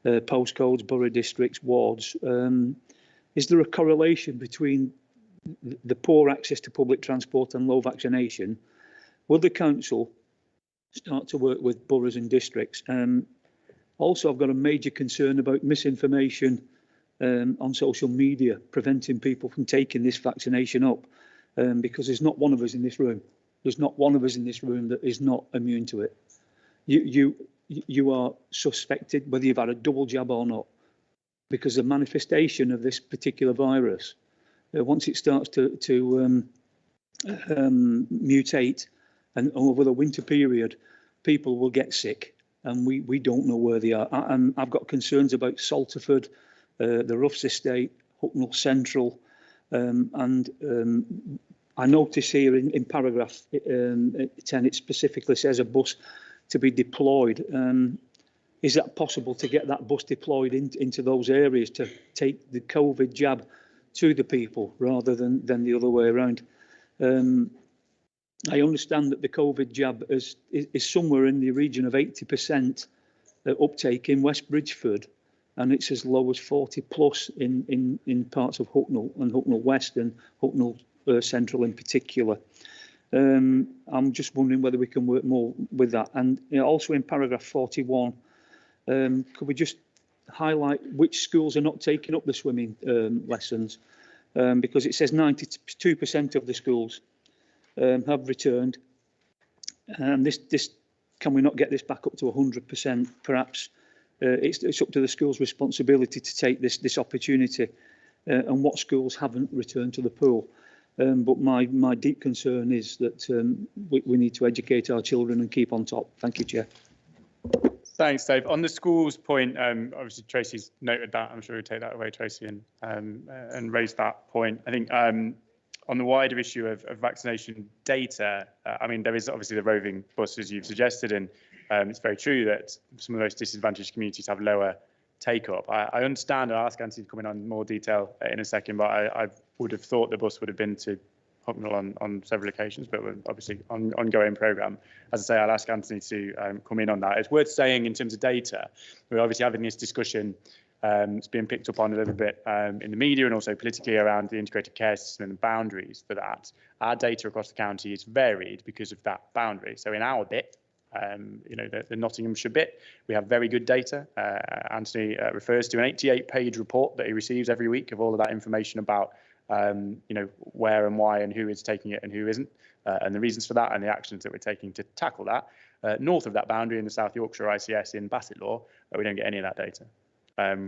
Postcodes, borough districts, wards. Is there a correlation between the poor access to public transport and low vaccination? Will the council start to work with boroughs and districts? Also, I've got a major concern about misinformation on social media, preventing people from taking this vaccination up, because there's not one of us in this room. There's not one of us in this room that is not immune to it. You are suspected whether you've had a double jab or not, because the manifestation of this particular virus, once it starts to mutate, and over the winter period, people will get sick, and we don't know where they are. I've got concerns about Salterford, the Ruffs Estate, Hucknall Central, and I notice here in paragraph 10, it specifically says a bus to be deployed. Is that possible to get that bus deployed into those areas to take the COVID jab to the people rather than the other way around? I understand that the COVID jab is somewhere in the region of 80% uptake in West Bridgeford, and it's as low as 40 plus in parts of Hucknall and Hucknall West and Hucknall Central in particular. I'm just wondering whether we can work more with that. And also in paragraph 41, could we just highlight which schools are not taking up the swimming lessons? Because it says 92% of the schools have returned. And this can we not get this back up to 100%? Perhaps it's up to the school's responsibility to take this opportunity, and what schools haven't returned to the pool. But my deep concern is that we need to educate our children and keep on top. Thank you, Chair. Thanks, Dave. On the schools point, obviously Tracy's noted that. I'm sure we'll take that away, Tracy, and raise that point. I think on the wider issue of vaccination data, I mean, there is obviously the roving bus, as you've suggested, and it's very true that some of the most disadvantaged communities have lower take-up. I understand, and I'll ask Anthony to come in on more detail in a second, but I would have thought the bus would have been to Hucknall on several occasions, but we're obviously ongoing programme. As I say, I'll ask Anthony to come in on that. It's worth saying in terms of data, we're obviously having this discussion. It's being picked up on a little bit in the media and also politically around the integrated care system and the boundaries for that. Our data across the county is varied because of that boundary. So in our bit, the Nottinghamshire bit, we have very good data. Anthony refers to an 88-page report that he receives every week of all of that information about you know, where and why and who is taking it and who isn't, and the reasons for that and the actions that we're taking to tackle that. North of that boundary in the South Yorkshire ICS in Bassetlaw, we don't get any of that data,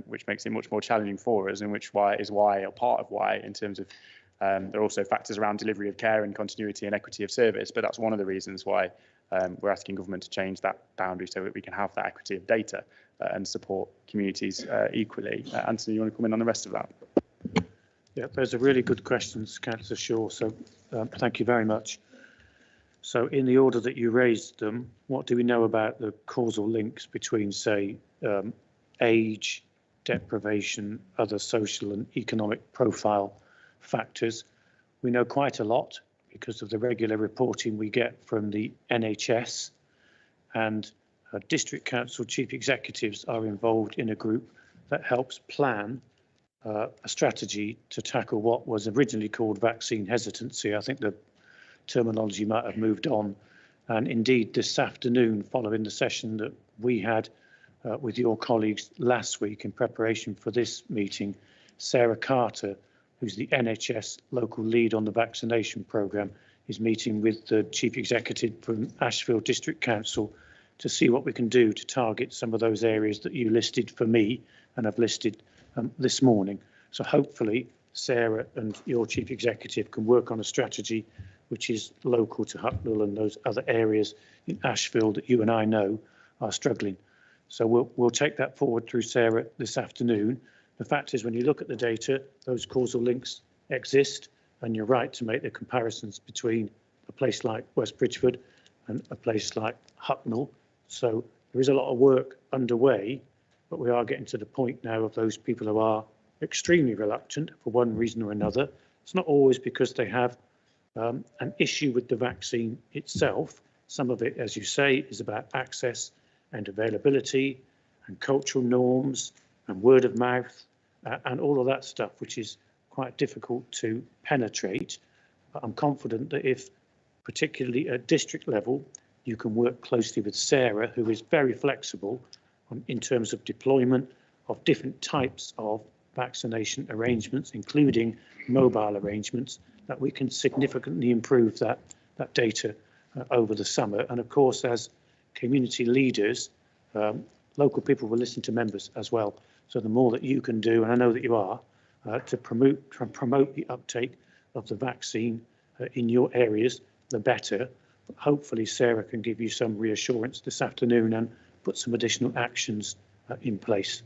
which makes it much more challenging for us, and which is why, or part of why, in terms of there are also factors around delivery of care and continuity and equity of service, but that's one of the reasons why we're asking government to change that boundary so that we can have that equity of data and support communities equally. Anthony, you want to come in on the rest of that? Yeah, those are really good questions, Councillor Shaw, so thank you very much. So in the order that you raised them, what do we know about the causal links between, say, age, deprivation, other social and economic profile factors? We know quite a lot because of the regular reporting we get from the NHS, and district council chief executives are involved in a group that helps plan a strategy to tackle what was originally called vaccine hesitancy. I think the terminology might have moved on, and indeed this afternoon, following the session that we had with your colleagues last week in preparation for this meeting, Sarah Carter, who's the NHS local lead on the vaccination programme, is meeting with the chief executive from Ashfield District Council to see what we can do to target some of those areas that you listed for me and have listed this morning. So hopefully Sarah and your chief executive can work on a strategy which is local to Hucknall and those other areas in Ashfield that you and I know are struggling. So we'll take that forward through Sarah this afternoon. The fact is, when you look at the data, those causal links exist, and you're right to make the comparisons between a place like West Bridgford and a place like Hucknall. So there is a lot of work underway, but we are getting to the point now of those people who are extremely reluctant for one reason or another. It's not always because they have an issue with the vaccine itself. Some of it, as you say, is about access and availability and cultural norms and word of mouth and all of that stuff, which is quite difficult to penetrate. But I'm confident that if, particularly at district level, you can work closely with Sarah, who is very flexible in terms of deployment of different types of vaccination arrangements, including mobile arrangements, that we can significantly improve that data over the summer. And of course, as community leaders, local people will listen to members as well. So the more that you can do, and I know that you are, to promote the uptake of the vaccine in your areas, the better. But hopefully Sarah can give you some reassurance this afternoon and put some additional actions in place.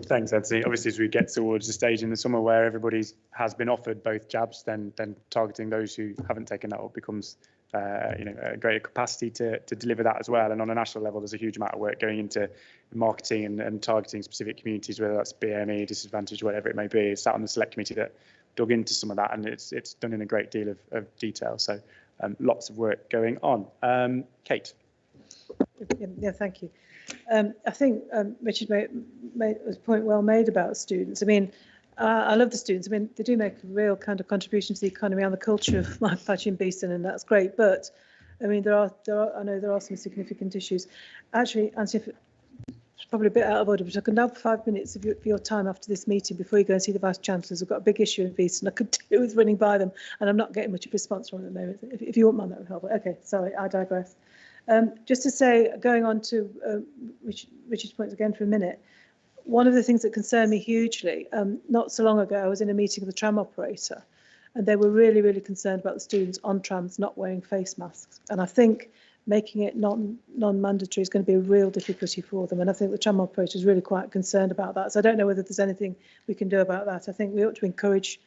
Thanks, Anthony. Obviously, as we get towards the stage in the summer where everybody has been offered both jabs, then targeting those who haven't taken that up becomes a greater capacity to deliver that as well. And on a national level, there's a huge amount of work going into marketing and targeting specific communities, whether that's BME, disadvantaged, whatever it may be. It's sat on the select committee that dug into some of that, and it's done in a great deal of detail. So lots of work going on. Kate. Yeah, thank you. I think Richard made a point well made about students. I mean, I love the students. I mean, they do make a real kind of contribution to the economy and the culture of my patch in Beeston, and that's great. But I mean, I know there are some significant issues. Actually, Anthony, it's probably a bit out of order, but I can have 5 minutes of your time after this meeting before you go and see the Vice Chancellors. We've got a big issue in Beeston. I could do with running by them, and I'm not getting much of a response from them at the moment. If you wouldn't mind, that would help. Okay, sorry, I digress. Just to say, going on to Richard's point again for a minute, one of the things that concerned me hugely, not so long ago, I was in a meeting with a tram operator, and they were really, really concerned about the students on trams not wearing face masks. And I think making it non-mandatory is going to be a real difficulty for them. And I think the tram operator is really quite concerned about that. So I don't know whether there's anything we can do about that. I think we ought to encourage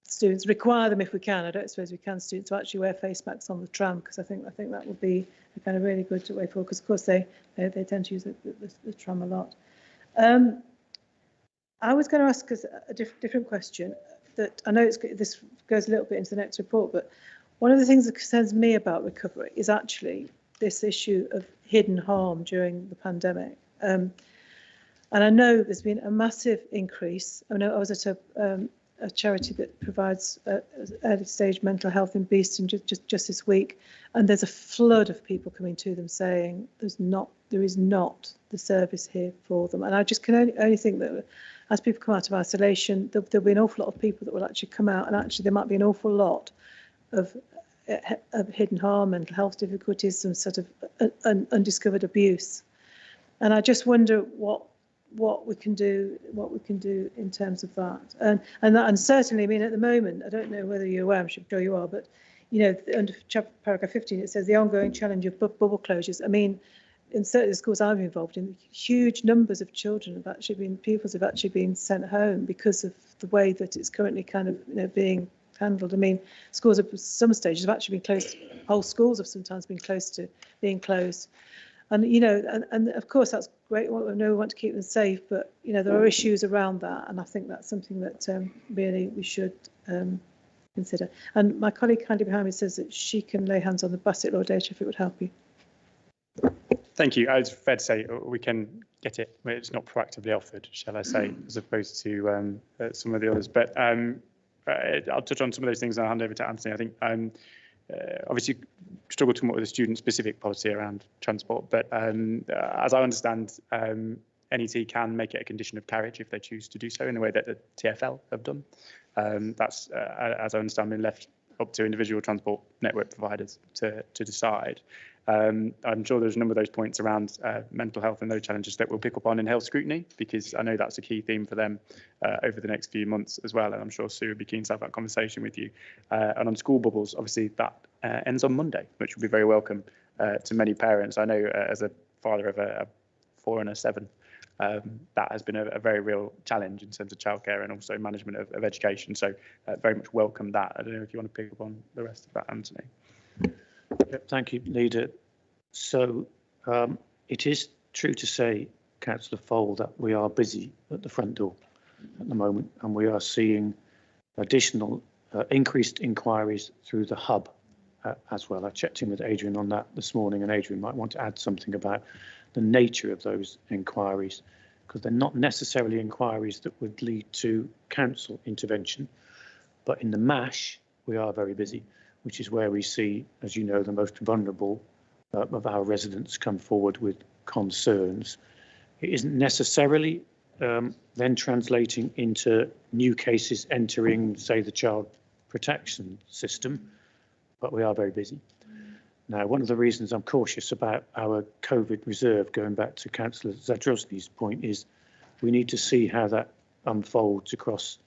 students, require them if we can. I don't suppose we can, students to actually wear face masks on the tram, because I think that would be a kind of really good way forward, because of course they tend to use the tram a lot. I was going to ask us a different question that I know this goes a little bit into the next report, but one of the things that concerns me about recovery is actually this issue of hidden harm during the pandemic. And I know there's been a massive increase. I know I was at a charity that provides early stage mental health in Beeston just this week, and there's a flood of people coming to them saying there is not the service here for them. And I just can only think that as people come out of isolation, there'll be an awful lot of people that will actually come out, and actually there might be an awful lot of hidden harm, mental health difficulties, some sort of undiscovered abuse. And I just wonder what we can do in terms of that. And certainly, I mean, at the moment, I don't know whether you're aware, I'm sure you are, but you know, under paragraph 15, it says the ongoing challenge of bubble closures. I mean, in certain schools I'm involved in, huge numbers of children have actually been, pupils have actually been sent home because of the way that it's currently kind of, you know, being handled. I mean, schools at some stages have actually been closed, whole schools have sometimes been close to being closed. And, you know, and of course that's great, we know we want to keep them safe, but, you know, there are issues around that, and I think that's something that really we should consider. And my colleague kindly behind me says that she can lay hands on the Basset Law data if it would help you. Thank you. It's fair to say we can get it, but it's not proactively offered, shall I say, as opposed to some of the others. But I'll touch on some of those things and I'll hand over to Anthony. I think obviously struggle to come up with a student-specific policy around transport, but as I understand, NET can make it a condition of carriage if they choose to do so in the way that the TfL have done. That's, as I understand, been left up to individual transport network providers to decide. I'm sure there's a number of those points around mental health and those challenges that we'll pick up on in health scrutiny, because I know that's a key theme for them over the next few months as well. And I'm sure Sue would be keen to have that conversation with you. And on school bubbles, obviously that ends on Monday, which will be very welcome to many parents. I know as a father of a 4 and a 7, that has been a very real challenge in terms of childcare and also management of education. So very much welcome that. I don't know if you want to pick up on the rest of that, Anthony. Thank you, Leader. So it is true to say, Councillor Fole, that we are busy at the front door at the moment, and we are seeing additional increased inquiries through the hub as well. I checked in with Adrian on that this morning, and Adrian might want to add something about the nature of those inquiries, because they're not necessarily inquiries that would lead to council intervention, but in the MASH we are very busy, which is where we see, as you know, the most vulnerable of our residents come forward with concerns. It isn't necessarily then translating into new cases entering, say, the child protection system, but we are very busy. Now, one of the reasons I'm cautious about our COVID reserve, going back to Councillor Zadrowski's point, is we need to see how that unfolds across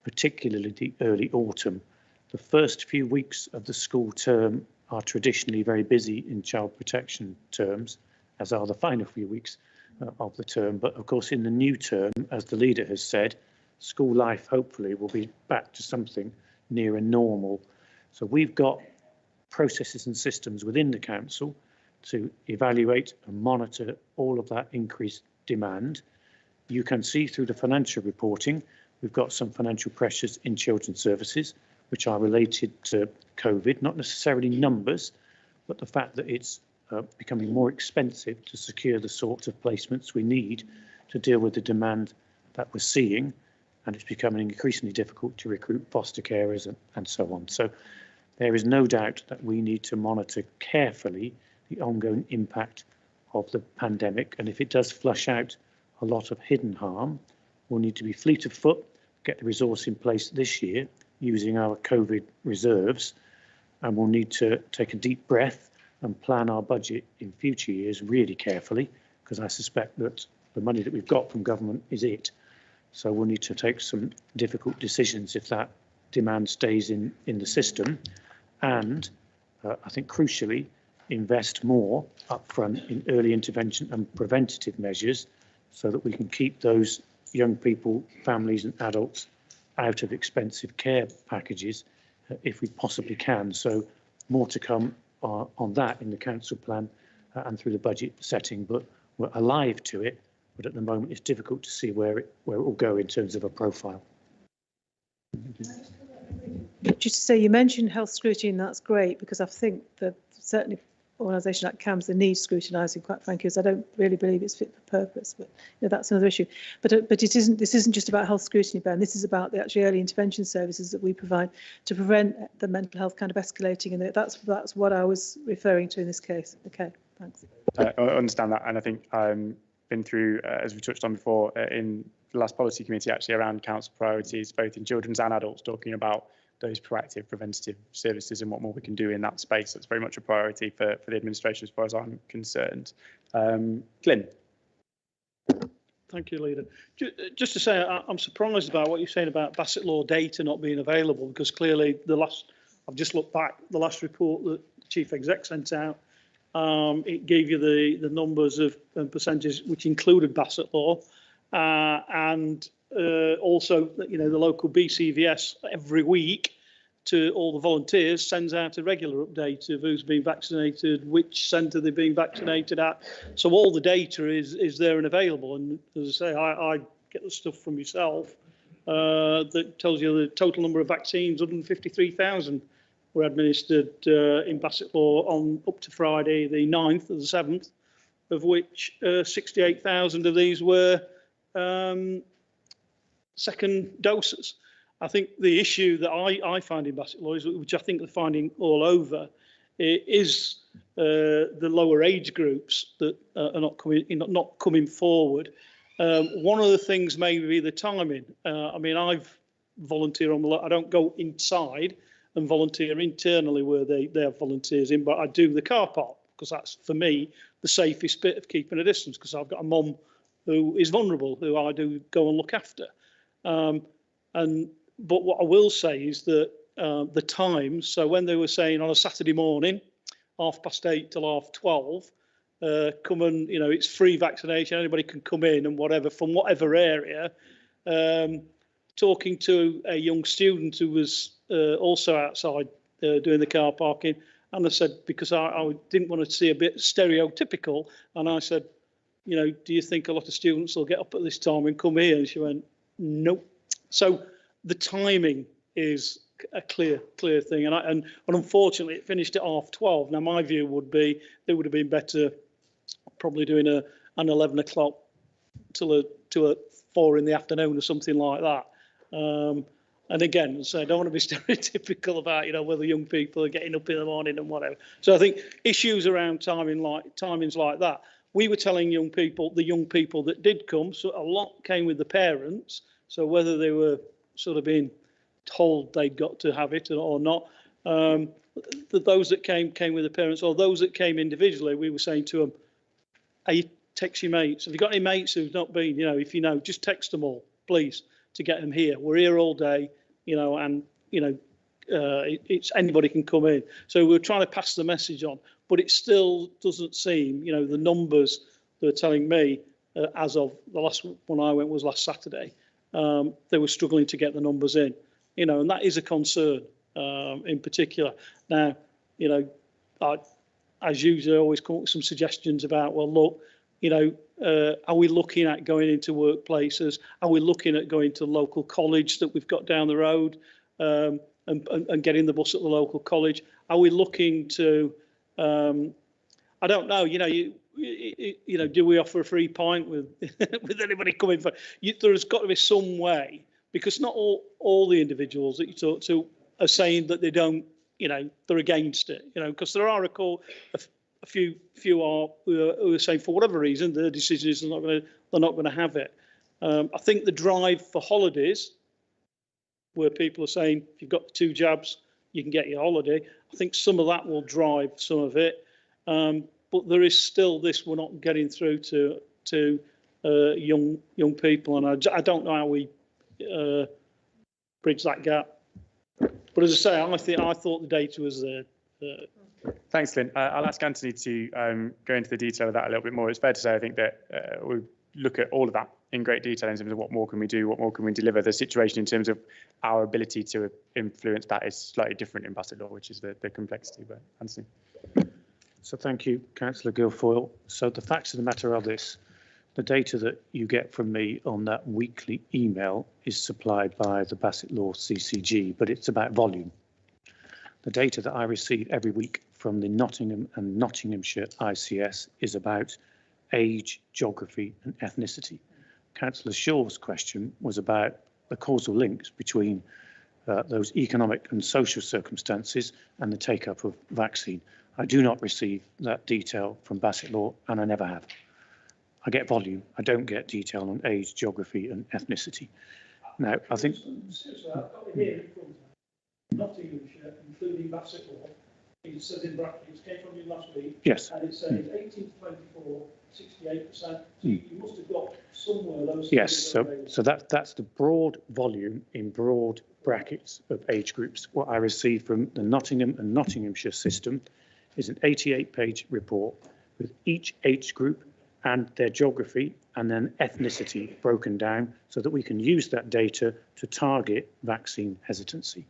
particularly the early autumn. The first few weeks of the school term are traditionally very busy in child protection terms, as are the final few weeks of the term. But of course, in the new term, as the leader has said, school life hopefully will be back to something near a normal. So we've got processes and systems within the council to evaluate and monitor all of that increased demand. You can see through the financial reporting, we've got some financial pressures in children's services, which are related to COVID, not necessarily numbers, but the fact that it's becoming more expensive to secure the sorts of placements we need to deal with the demand that we're seeing, and it's becoming increasingly difficult to recruit foster carers and so on. So there is no doubt that we need to monitor carefully the ongoing impact of the pandemic, and if it does flush out a lot of hidden harm, we'll need to be fleet of foot, get the resource in place this year using our COVID reserves, and we'll need to take a deep breath and plan our budget in future years really carefully, because I suspect that the money that we've got from government is it. So we'll need to take some difficult decisions if that demand stays in the system, and I think crucially invest more upfront in early intervention and preventative measures so that we can keep those young people, families and adults out of expensive care packages if we possibly can. So more to come on that in the council plan and through the budget setting, but we're alive to it, but at the moment it's difficult to see where it will go in terms of a profile. Just to say, you mentioned health scrutiny, and that's great, because I think that certainly organisation like CAMHS, they need scrutinising, quite frankly, because I don't really believe it's fit for purpose, but you know, that's another issue. But it isn't. This isn't just about health scrutiny, Ben. This is about the actually early intervention services that we provide to prevent the mental health kind of escalating, and that's what I was referring to in this case. Okay, thanks. I understand that, and I think been through, as we touched on before, in the last policy committee actually around council priorities, both in children's and adults, talking about those proactive preventative services and what more we can do in that space. That's very much a priority for the administration as far as I'm concerned. Glyn. Thank you, Leader. Just to say, I'm surprised about what you're saying about Bassett Law data not being available, because clearly I've just looked back, the last report that the Chief Exec sent out, it gave you the numbers of and percentages which included Bassett Law, and also, you know, the local BCVS every week to all the volunteers sends out a regular update of who's been vaccinated, which centre they've been vaccinated at. So all the data is there and available. And as I say, I get the stuff from yourself that tells you the total number of vaccines, 153,000 were administered in Bassett Law on up to Friday, the 9th or the 7th, of which 68,000 of these were second doses. I think the issue that I find in Bassett Law, which I think they're finding all over, is the lower age groups that are not coming forward. One of the things may be the timing. I mean, I've volunteered on the lot. I don't go inside and volunteer internally where they have volunteers in, but I do the car park because that's, for me, the safest bit of keeping a distance, because I've got a mum who is vulnerable, who I do go and look after. But what I will say is that the times, so when they were saying on a Saturday morning, 8:30 till 12:30, come and, you know, it's free vaccination, anybody can come in and whatever, from whatever area, talking to a young student who was also outside doing the car parking, and I said, because I didn't want to see a bit stereotypical, and I said, you know, do you think a lot of students will get up at this time and come here? And she went, nope. So the timing is a clear thing, and unfortunately it finished at 12:30. Now my view would be it would have been better probably doing an 11 o'clock till a 4 in the afternoon or something like that. And again, so I don't want to be stereotypical about, you know, whether young people are getting up in the morning and whatever. So I think issues around timings like that. We were telling young people, the young people that did come, so a lot came with the parents. So whether they were sort of being told they'd got to have it or not, those that came with the parents, or those that came individually, we were saying to them, hey, text your mates. Have you got any mates who've not been, you know, if you know, just text them all, please, to get them here. We're here all day, you know, and, you know, it's anybody can come in. So we're trying to pass the message on, but it still doesn't seem, you know, the numbers they're telling me as of the last one I went was last Saturday, they were struggling to get the numbers in, you know, and that is a concern in particular. Now, you know, as usual, I always come up with some suggestions about, well, look, you know, are we looking at going into workplaces? Are we looking at going to local college that we've got down the road and getting the bus at the local college? Are we looking to, I don't know, you know, you know, do we offer a free pint with with anybody coming for? There's got to be some way, because not all the individuals that you talk to are saying that they don't, you know, they're against it, you know, because there are a few are who are saying for whatever reason their decision is they're not going to have it. I think the drive for holidays, where people are saying if you've got 2 jabs you can get your holiday, I think some of that will drive some of it. But there is still this, we're not getting through to young people, and I don't know how we bridge that gap. But as I say, I thought the data was there. Thanks, Lynn. I'll ask Anthony to go into the detail of that a little bit more. It's fair to say, I think that we look at all of that in great detail in terms of what more can we do, what more can we deliver. The situation in terms of our ability to influence that is slightly different in Bassett Law, which is the complexity. But Anthony. So thank you, Councillor Guilfoyle. So the facts of the matter are this. The data that you get from me on that weekly email is supplied by the Bassett Law CCG, but it's about volume. The data that I receive every week from the Nottingham and Nottinghamshire ICS is about age, geography and ethnicity. Councillor Shaw's question was about the causal links between those economic and social circumstances and the take-up of vaccine. I do not receive that detail from Bassett Law, and I never have. I get volume. I don't get detail on age, geography and ethnicity. Now, I think... Nottinghamshire, including Bassett Law, it says in brackets, came from you last week. Yes. And it says 18 to 24, 68%. So you must have got somewhere those. Yes, so that's the broad volume in broad brackets of age groups. What I received from the Nottingham and Nottinghamshire system is an 88-page report with each age group and their geography and then ethnicity broken down so that we can use that data to target vaccine hesitancy.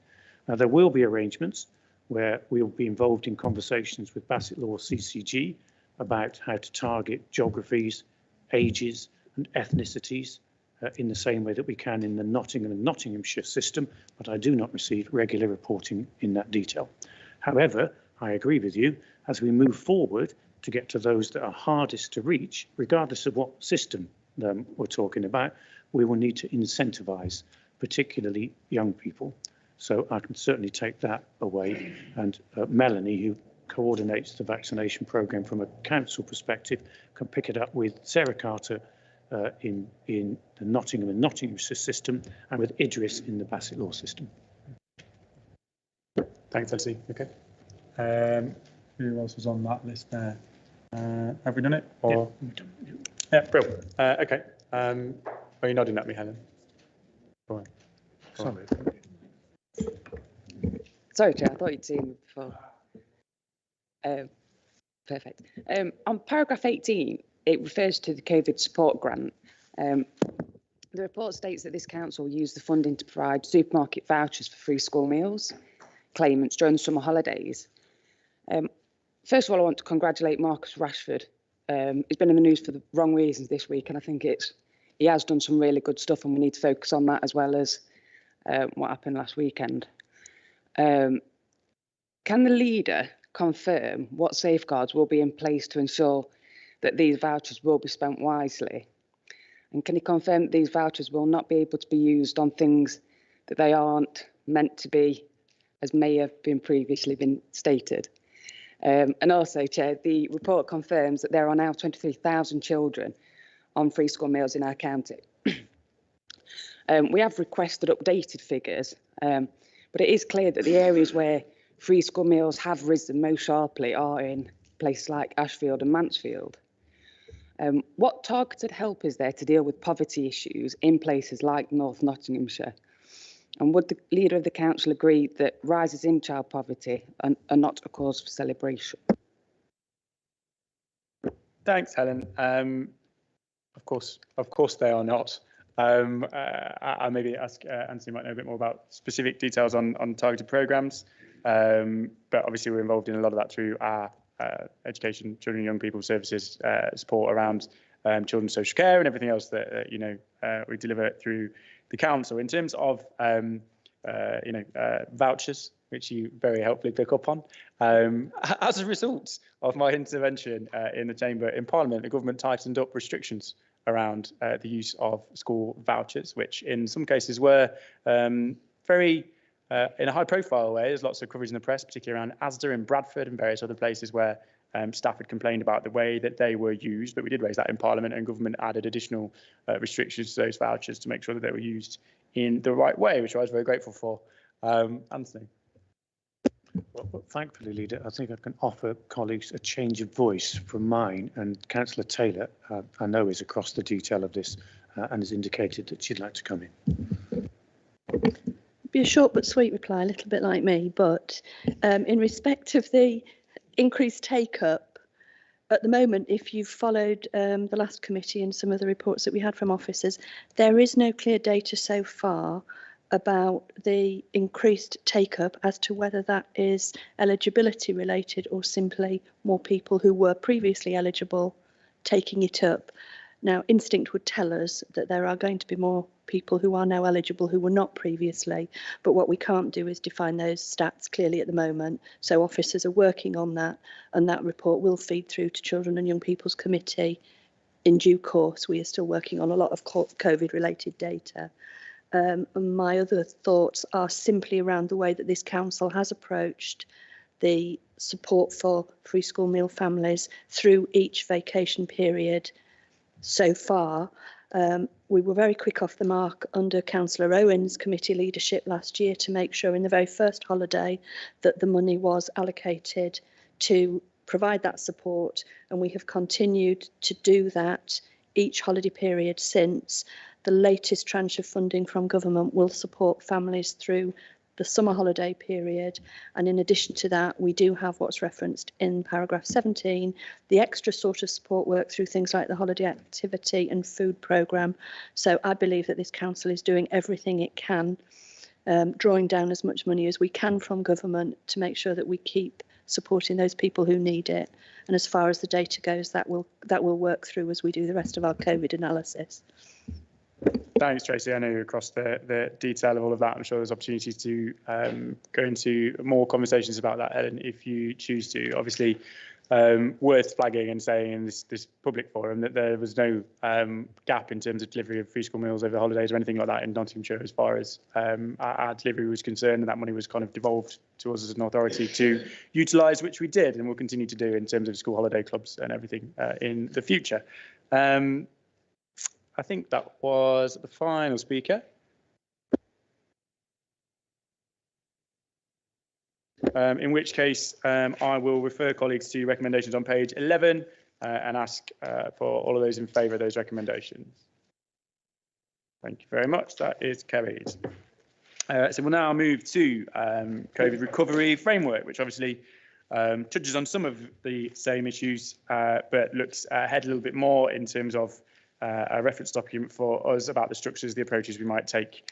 Now, there will be arrangements where we'll be involved in conversations with Bassett Law CCG about how to target geographies, ages and ethnicities in the same way that we can in the Nottingham and Nottinghamshire system, but I do not receive regular reporting in that detail. However, I agree with you, as we move forward to get to those that are hardest to reach, regardless of what system we're talking about, we will need to incentivise, particularly young people. So I can certainly take that away. And Melanie, who coordinates the vaccination programme from a council perspective, can pick it up with Sarah Carter in the Nottingham and Nottinghamshire system and with Idris in the Bassett Law system. Thanks, Elsie. Okay. Who else was on that list there? Have we done it? Or yeah, brilliant. Okay. Are you nodding at me, Helen? Go on. Sorry. Sorry, Chair, I thought you'd seen me before. Perfect. On paragraph 18, it refers to the COVID support grant. The report states that this council used the funding to provide supermarket vouchers for free school meals claimants during the summer holidays. First of all, I want to congratulate Marcus Rashford. He's been in the news for the wrong reasons this week, and I think he has done some really good stuff, and we need to focus on that as well as what happened last weekend. Can the leader confirm what safeguards will be in place to ensure that these vouchers will be spent wisely? And can he confirm that these vouchers will not be able to be used on things that they aren't meant to be, as may have been previously been stated? And also, Chair, the report confirms that there are now 23,000 children on free school meals in our county. We have requested updated figures, but it is clear that the areas where free school meals have risen most sharply are in places like Ashfield and Mansfield. What targeted help is there to deal with poverty issues in places like North Nottinghamshire? And would the leader of the council agree that rises in child poverty are not a cause for celebration? Thanks, Helen. Of course they are not. I maybe ask Anthony might know a bit more about specific details on targeted programmes, but obviously we're involved in a lot of that through our education, children and young people services support around children's social care and everything else that we deliver through the council. In terms of vouchers, which you very helpfully pick up on, as a result of my intervention in the chamber in Parliament, the government tightened up restrictions around the use of school vouchers, which in some cases were very in a high-profile way. There's lots of coverage in the press, particularly around Asda in Bradford and various other places where staff had complained about the way that they were used. But we did raise that in Parliament, and government added additional restrictions to those vouchers to make sure that they were used in the right way, which I was very grateful for. Anthony. Well, thankfully, Leader, I think I can offer colleagues a change of voice from mine, and Councillor Taylor, I know, is across the detail of this and has indicated that she'd like to come in. Be a short but sweet reply, a little bit like me, but in respect of the increased take-up, at the moment, if you've followed the last committee and some of the reports that we had from officers, there is no clear data so far about the increased take-up as to whether that is eligibility related or simply more people who were previously eligible taking it up. Now, instinct would tell us that there are going to be more people who are now eligible who were not previously, but what we can't do is define those stats clearly at the moment. So officers are working on that, and that report will feed through to Children and Young People's Committee in due course. We are still working on a lot of COVID related data. And my other thoughts are simply around the way that this council has approached the support for free school meal families through each vacation period. so far. We were very quick off the mark under Councillor Owen's committee leadership last year to make sure in the very first holiday that the money was allocated to provide that support, and we have continued to do that each holiday period since. The latest tranche of funding from government will support families through the summer holiday period, and in addition to that we do have what's referenced in paragraph 17, the extra sort of support work through things like the holiday activity and food programme. So I believe that this council is doing everything it can, drawing down as much money as we can from government to make sure that we keep supporting those people who need it, and as far as the data goes, that will work through as we do the rest of our COVID analysis. Thanks, Tracy. I know you're across the detail of all of that. I'm sure there's opportunities to go into more conversations about that, Helen, if you choose to. Obviously, worth flagging and saying in this public forum that there was no gap in terms of delivery of free school meals over the holidays or anything like that in Nottinghamshire as far as our delivery was concerned, and that money was kind of devolved to us as an authority to utilise, which we did and will continue to do in terms of school holiday clubs and everything in the future. I think that was the final speaker. In which case, I will refer colleagues to recommendations on page 11 and ask for all of those in favour of those recommendations. Thank you very much. That is carried. So we'll now move to COVID recovery framework, which obviously touches on some of the same issues, but looks ahead a little bit more in terms of a reference document for us about the structures, the approaches we might take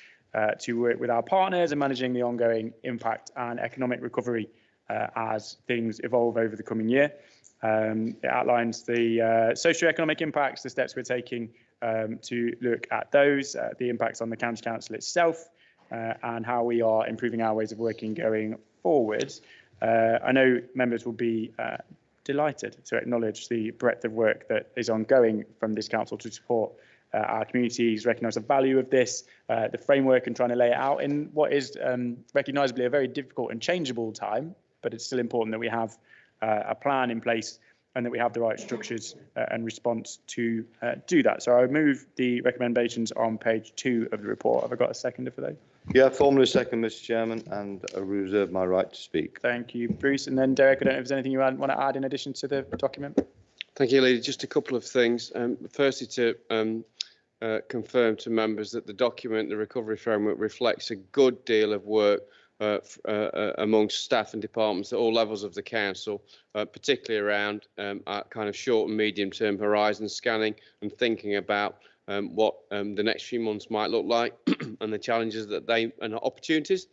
to work with our partners and managing the ongoing impact and economic recovery as things evolve over the coming year. It outlines the socio-economic impacts, the steps we're taking to look at those, the impacts on the county council itself, and how we are improving our ways of working going forward. I know members will be delighted to acknowledge the breadth of work that is ongoing from this council to support our communities, recognise the value of this, the framework, and trying to lay it out in what is recognisably a very difficult and changeable time, but it's still important that we have a plan in place and that we have the right structures and response to do that. So I move the recommendations on page 2 of the report. Have I got a seconder for those? Yeah, formally second, Mr. Chairman, and I reserve my right to speak. Thank you, Bruce. And then Derek, I don't know if there's anything you want to add in addition to the document. Thank you, Leader. Just a couple of things. Firstly, to confirm to members that the document, the recovery framework, reflects a good deal of work amongst staff and departments at all levels of the council, particularly around our kind of short and medium term horizon scanning and thinking about what the next few months might look like and the challenges that and opportunities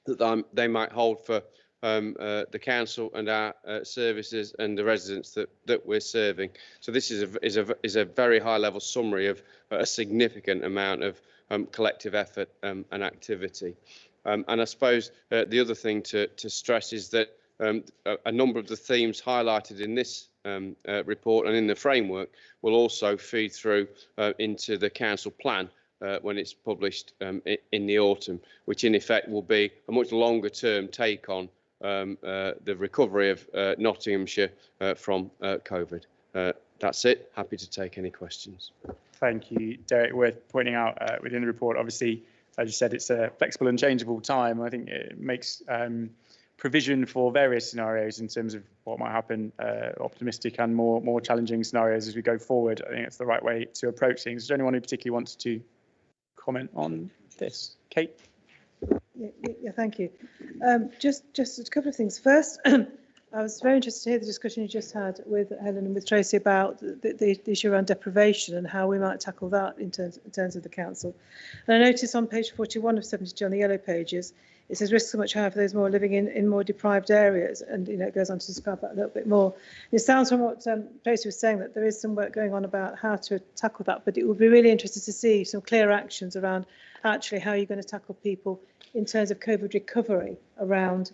that they might hold for the council and our services and the residents that we're serving. So this is a very high level summary of a significant amount of collective effort and activity. And I suppose the other thing to stress is that a number of the themes highlighted in this report and in the framework will also feed through into the council plan when it's published in the autumn, which in effect will be a much longer term take on the recovery of Nottinghamshire from COVID. That's it. Happy to take any questions. Thank you, Derek. Worth pointing out within the report, obviously, as you said, it's a flexible and changeable time. I think it makes provision for various scenarios in terms of what might happen, optimistic and more challenging scenarios as we go forward. I think it's the right way to approach things. Is there anyone who particularly wants to comment on this? Kate? Yeah, thank you. Just a couple of things. First, I was very interested to hear the discussion you just had with Helen and with Tracy about the issue around deprivation and how we might tackle that in terms of the council. And I noticed on page 41 of 72 on the yellow pages, it says risks are much higher for those more living in more deprived areas, and it goes on to describe that a little bit more. It sounds from what Tracy was saying that there is some work going on about how to tackle that, but it would be really interesting to see some clear actions around actually how you're going to tackle people in terms of COVID recovery around,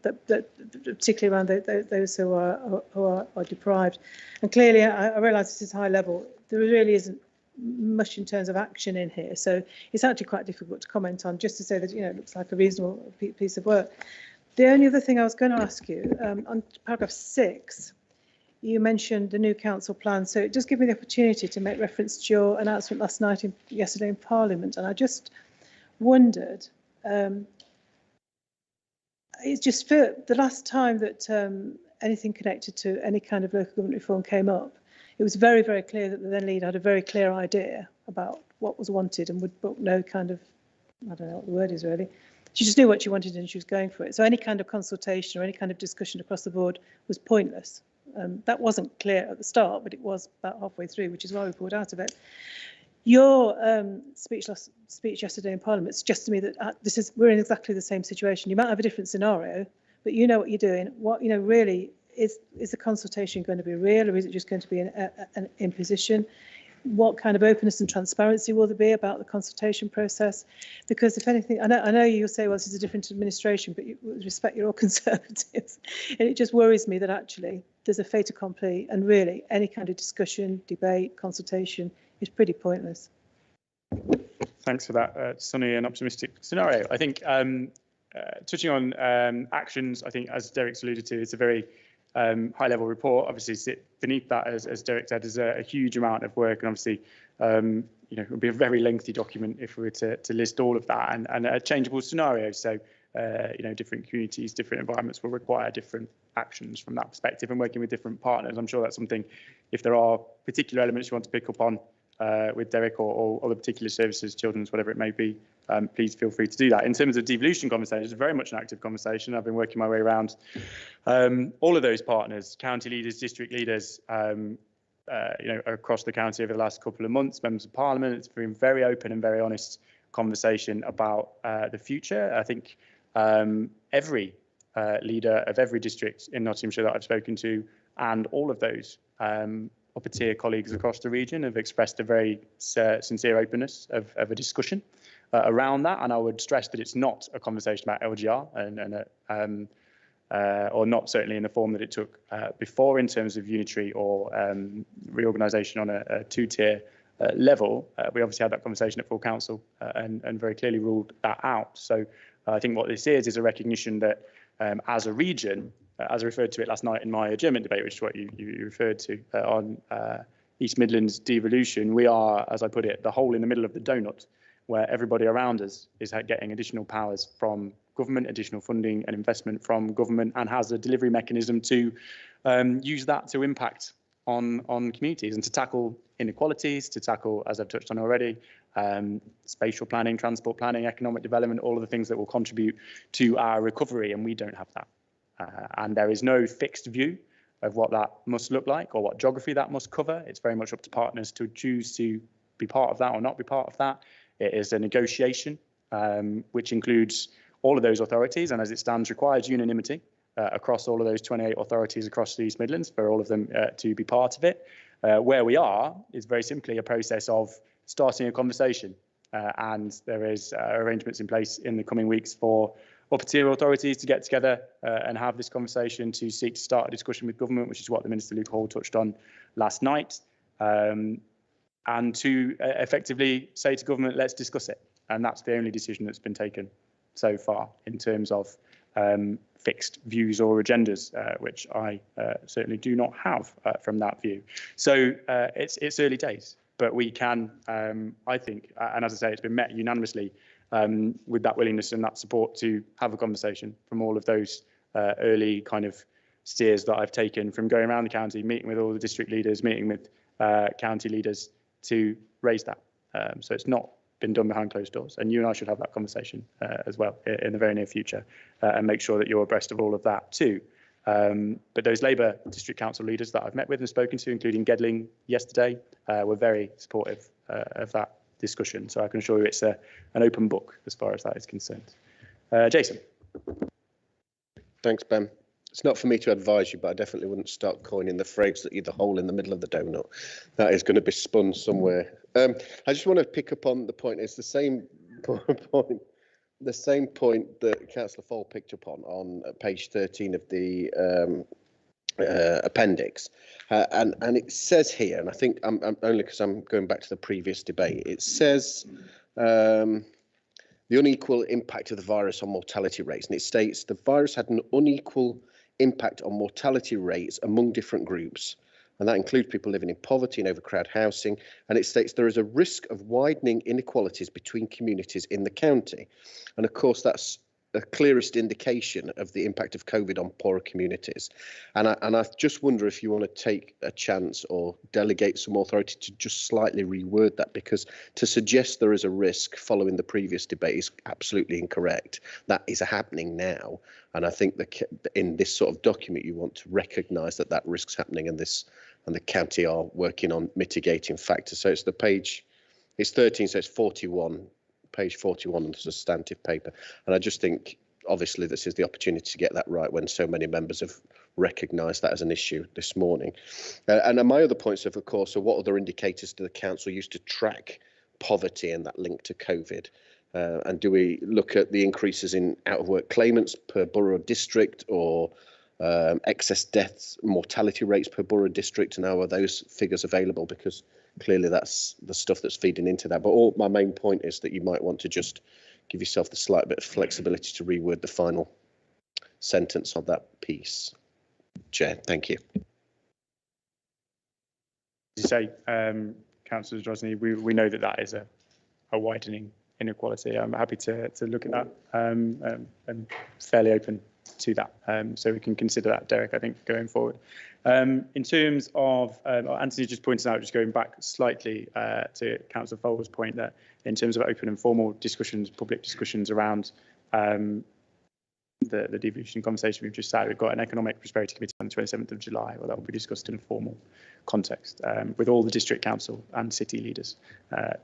particularly around those who are deprived. And clearly, I realise this is high level. There really isn't much in terms of action in here, so it's actually quite difficult to comment on. Just to say that it looks like a reasonable piece of work. The only other thing I was going to ask you on paragraph 6, you mentioned the new council plan. So it does give me the opportunity to make reference to your announcement yesterday in Parliament. And I just wondered, it's just for the last time that anything connected to any kind of local government reform came up, it was very, very clear that the then leader had a very clear idea about what was wanted and would book no kind of, I don't know what the word is really. She just knew what she wanted and she was going for it. So any kind of consultation or any kind of discussion across the board was pointless. That wasn't clear at the start, but it was about halfway through, which is why we pulled out of it. Your speech yesterday in Parliament suggests to me that we're in exactly the same situation. You might have a different scenario, but you know what you're doing. What really is the consultation going to be real, or is it just going to be an imposition? What kind of openness and transparency will there be about the consultation process? Because if anything, I know you'll say, well, this is a different administration, but with respect, you're all Conservatives. And it just worries me that actually there's a fait accompli, and really any kind of discussion, debate, consultation is pretty pointless. Thanks for that sunny and optimistic scenario. I think touching on actions, I think as Derek's alluded to, it's a very high-level report. Obviously, beneath that, as Derek said, is a huge amount of work, and obviously, it would be a very lengthy document if we were to list all of that, and a changeable scenario. So, different communities, different environments will require different actions from that perspective, and working with different partners. I'm sure that's something, if there are particular elements you want to pick up on with Derek or other particular services, children's, whatever it may be, please feel free to do that. In terms of devolution conversation, it's very much an active conversation. I've been working my way around all of those partners, county leaders, district leaders, across the county over the last couple of months, members of Parliament. It's been very open and very honest conversation about the future. I think every leader of every district in Nottinghamshire that I've spoken to, and all of those upper tier colleagues across the region, have expressed a very sincere openness of a discussion around that. And I would stress that it's not a conversation about LGR or not certainly in the form that it took before in terms of unitary or reorganisation on a two-tier level. We obviously had that conversation at full council and very clearly ruled that out. So I think what this is a recognition that as a region, as I referred to it last night in my adjournment debate, which is what you referred to on East Midlands devolution, we are, as I put it, the hole in the middle of the donut, where everybody around us is getting additional powers from government, additional funding and investment from government, and has a delivery mechanism to use that to impact on communities and to tackle inequalities, to tackle, as I've touched on already, spatial planning, transport planning, economic development, all of the things that will contribute to our recovery, and we don't have that. And there is no fixed view of what that must look like or what geography that must cover. It's very much up to partners to choose to be part of that or not be part of that. It is a negotiation, which includes all of those authorities, and as it stands, requires unanimity across all of those 28 authorities across the East Midlands for all of them to be part of it. Where we are is very simply a process of starting a conversation, and there is arrangements in place in the coming weeks for upper tier authorities to get together and have this conversation to seek to start a discussion with government, which is what the Minister Luke Hall touched on last night, and to effectively say to government, let's discuss it. And that's the only decision that's been taken so far in terms of fixed views or agendas, which I certainly do not have from that view. So it's early days, but we can, I think, and as I say, it's been met unanimously with that willingness and that support to have a conversation from all of those early kind of steers that I've taken from going around the county, meeting with all the district leaders, meeting with county leaders to raise that. So it's not been done behind closed doors, and you and I should have that conversation as well in the very near future and make sure that you're abreast of all of that too. But those Labour district council leaders that I've met with and spoken to, including Gedling yesterday, were very supportive of that discussion. So I can assure you it's an open book as far as that is concerned. Jason. Thanks, Ben. It's not for me to advise you, but I definitely wouldn't start coining the phrase that you're the hole in the middle of the donut. That is going to be spun somewhere. I just want to pick up on the point. It's the same point. The same point that Councillor Fole picked up on page 13 of the appendix, and it says here, and I think I'm only because I'm going back to the previous debate. It says the unequal impact of the virus on mortality rates, and it states the virus had an unequal impact on mortality rates among different groups. And that includes people living in poverty and overcrowded housing. And it states there is a risk of widening inequalities between communities in the county. And of course, that's the clearest indication of the impact of COVID on poorer communities. And I just wonder if you want to take a chance or delegate some authority to just slightly reword that, because to suggest there is a risk following the previous debate is absolutely incorrect. That is happening now. And I think that in this sort of document, you want to recognise that that risk's happening, and the county are working on mitigating factors. So it's the page, it's 13, so it's 41. Page 41 on the substantive paper. And I just think, obviously, this is the opportunity to get that right when so many members have recognised that as an issue this morning. And my other points, of course, are what other indicators do the council use to track poverty and that link to COVID? And do we look at the increases in out-of-work claimants per borough district, or excess deaths, mortality rates per borough district, and how are those figures available? Because clearly that's the stuff that's feeding into that. But all my main point is that you might want to just give yourself the slight bit of flexibility to reword the final sentence of that piece. Chair, thank you. As you say, Councillor Drosny, we know that is a widening inequality. I'm happy to look at that and fairly open to that. So we can consider that, Derek, I think, going forward. In terms of, Anthony just pointed out, just going back slightly to Councillor Fowler's point, that in terms of open and formal discussions, public discussions around the devolution conversation we've just had, we've got an economic prosperity committee on the 27th of July, where that will be discussed in a formal context with all the district council and city leaders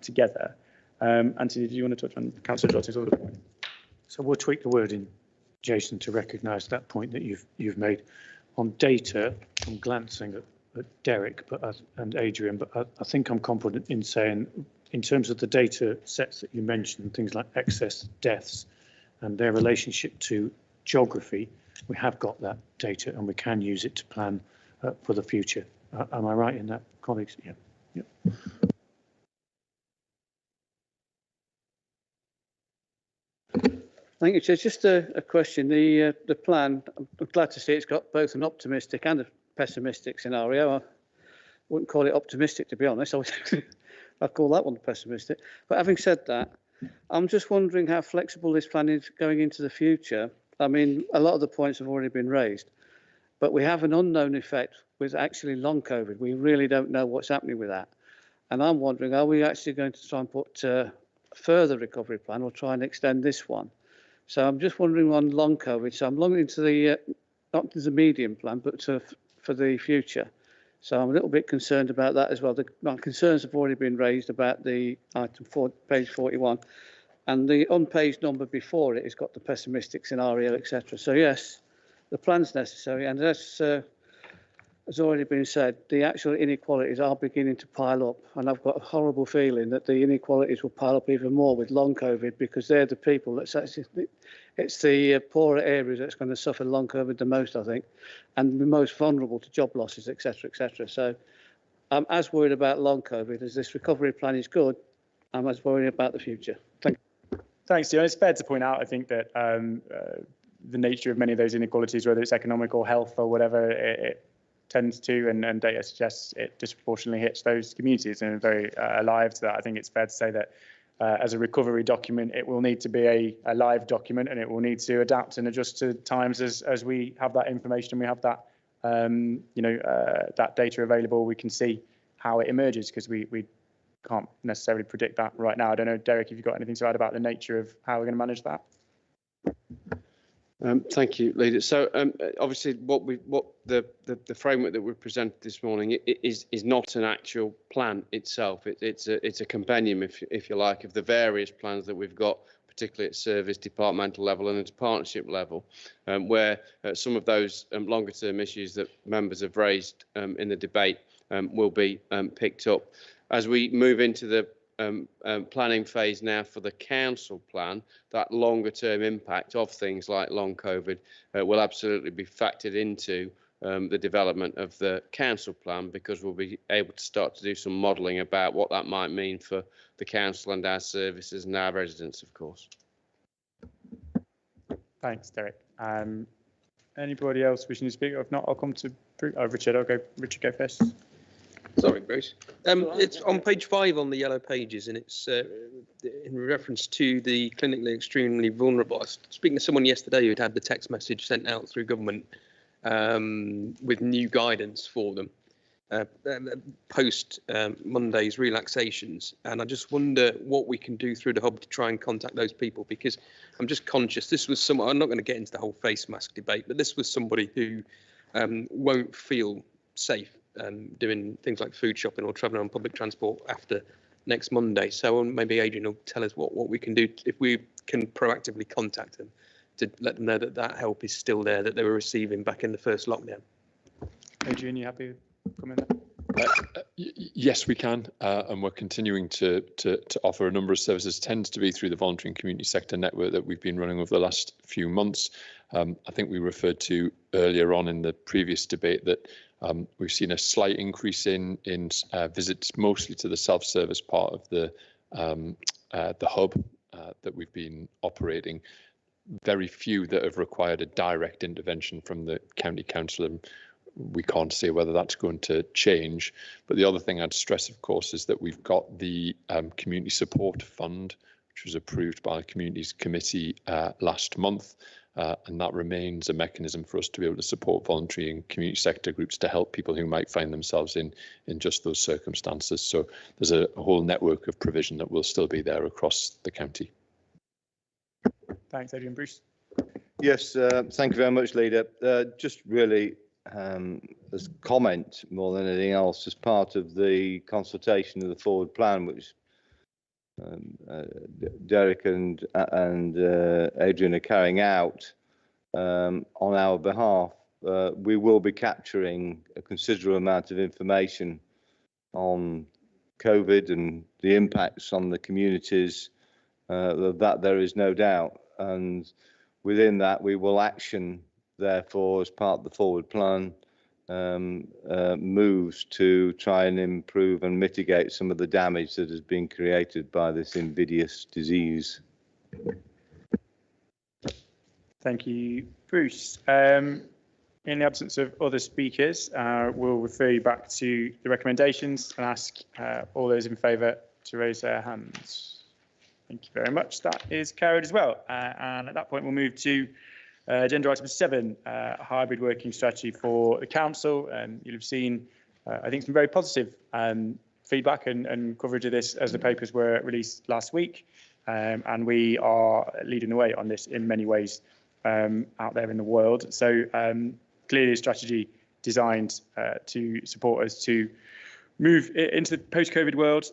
together. Anthony, do you want to touch on Councillor Johnson's other point? So we'll tweak the wording, Jason, to recognise that point that you've made. On data, I'm glancing at Derek and Adrian, but I think I'm confident in saying, in terms of the data sets that you mentioned, things like excess deaths and their relationship to geography, we have got that data and we can use it to plan for the future. Am I right in that, colleagues? Yeah. Yeah. Thank you, Chair. Just a question. The plan, I'm glad to see it's got both an optimistic and a pessimistic scenario. I wouldn't call it optimistic, to be honest. I'd call that one pessimistic. But having said that, I'm just wondering how flexible this plan is going into the future. I mean, a lot of the points have already been raised, but we have an unknown effect with actually long COVID. We really don't know what's happening with that. And I'm wondering, are we actually going to try and put a further recovery plan or try and extend this one? So I'm just wondering on long COVID. So I'm looking into the, not the medium plan, but for the future. So I'm a little bit concerned about that as well. My concerns have already been raised about the item page 41, and the on-page number before it has got the pessimistic scenario, etc. So yes, the plan's necessary, and as has already been said, the actual inequalities are beginning to pile up, and I've got a horrible feeling that the inequalities will pile up even more with long COVID, because they're the people that's actually, it's the poorer areas that's going to suffer long COVID the most, I think, and the most vulnerable to job losses, etc., etc. So I'm as worried about long COVID as this recovery plan is good. I'm as worried about the future. Thank you. Thanks, Steve. It's fair to point out, I think, that the nature of many of those inequalities, whether it's economic or health or whatever, it tends to, and data suggests it disproportionately hits those communities, and are very alive to that. I think it's fair to say that as a recovery document, it will need to be a live document, and it will need to adapt and adjust to times as we have that information, we have that that data available. We can see how it emerges, because we can't necessarily predict that right now. I don't know, Derek, if you've got anything to add about the nature of how we're going to manage that. Thank you, Leader. So obviously, what the framework that we've presented this morning is not an actual plan itself. It's a compendium, if you like, of the various plans that we've got, particularly at service departmental level and at partnership level, where some of those longer term issues that members have raised in the debate will be picked up. As we move into the planning phase now for the council plan, that longer term impact of things like long COVID will absolutely be factored into the development of the council plan, because we'll be able to start to do some modelling about what that might mean for the council and our services and our residents, of course. Thanks, Derek. Anybody else wishing to speak? If not, I'll come to Richard. Richard, go first. Sorry, Bruce. It's on page 5 on the yellow pages, and it's in reference to the clinically extremely vulnerable. I was speaking to someone yesterday who'd had the text message sent out through government with new guidance for them post Monday's relaxations, and I just wonder what we can do through the hub to try and contact those people, because I'm just conscious this was someone, I'm not going to get into the whole face mask debate, but this was somebody who won't feel safe doing things like food shopping or travelling on public transport after next Monday. So maybe Adrian will tell us what we can do if we can proactively contact them to let them know that that help is still there that they were receiving back in the first lockdown. Adrian, you happy with coming Yes, we can, and we're continuing to offer a number of services. Tends to be through the voluntary and community sector network that we've been running over the last few months. I think we referred to earlier on in the previous debate that we've seen a slight increase in visits, mostly to the self-service part of the hub that we've been operating. Very few that have required a direct intervention from the county council, and we can't say whether that's going to change. But the other thing I'd stress, of course, is that we've got the Community Support Fund, which was approved by the Communities Committee last month. And that remains a mechanism for us to be able to support voluntary and community sector groups to help people who might find themselves in just those circumstances. So there's a whole network of provision that will still be there across the county. Thanks, Adrian. Bruce? Yes, thank you very much, Leader. Just really as a comment more than anything else, as part of the consultation of the forward plan, which Derek and Adrian are carrying out on our behalf, we will be capturing a considerable amount of information on COVID and the impacts on the communities. That there is no doubt, and within that we will action, therefore, as part of the forward plan, moves to try and improve and mitigate some of the damage that has been created by this invidious disease. Thank you, Bruce. In the absence of other speakers, we'll refer you back to the recommendations and ask all those in favour to raise their hands. Thank you very much. That is carried as well. And at that point, we'll move to agenda item 7, hybrid working strategy for the council. You'll have seen, I think, some very positive feedback and coverage of this as the papers were released last week. And we are leading the way on this in many ways out there in the world. So clearly a strategy designed to support us to move into the post-COVID world,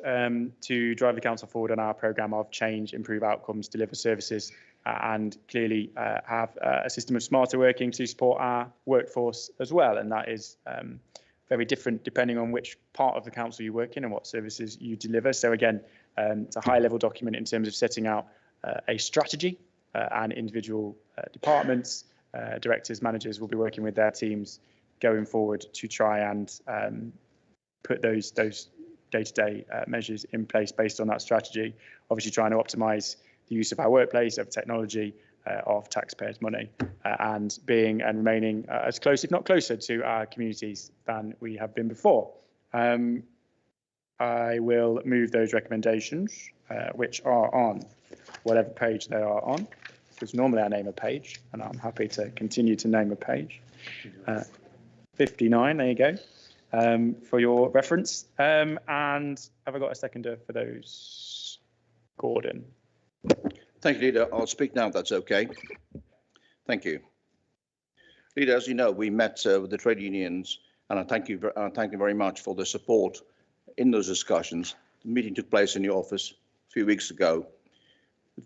to drive the council forward on our programme of change, improve outcomes, deliver services, and clearly have a system of smarter working to support our workforce as well. And that is very different depending on which part of the council you work in and what services you deliver. So again, it's a high-level document in terms of setting out a strategy, and individual departments, directors, managers will be working with their teams going forward to try and put those day-to-day measures in place based on that strategy, obviously trying to optimise the use of our workplace, of technology, of taxpayers' money, and being and remaining as close, if not closer, to our communities than we have been before. I will move those recommendations, which are on whatever page they are on, because normally I name a page, and I'm happy to continue to name a page. 59, there you go. For your reference. And have I got a seconder for those? Gordon. Thank you, Leader. I'll speak now if that's okay. Thank you. Leader, as you know, we met with the trade unions, and I thank you very much for the support in those discussions. The meeting took place in your office a few weeks ago.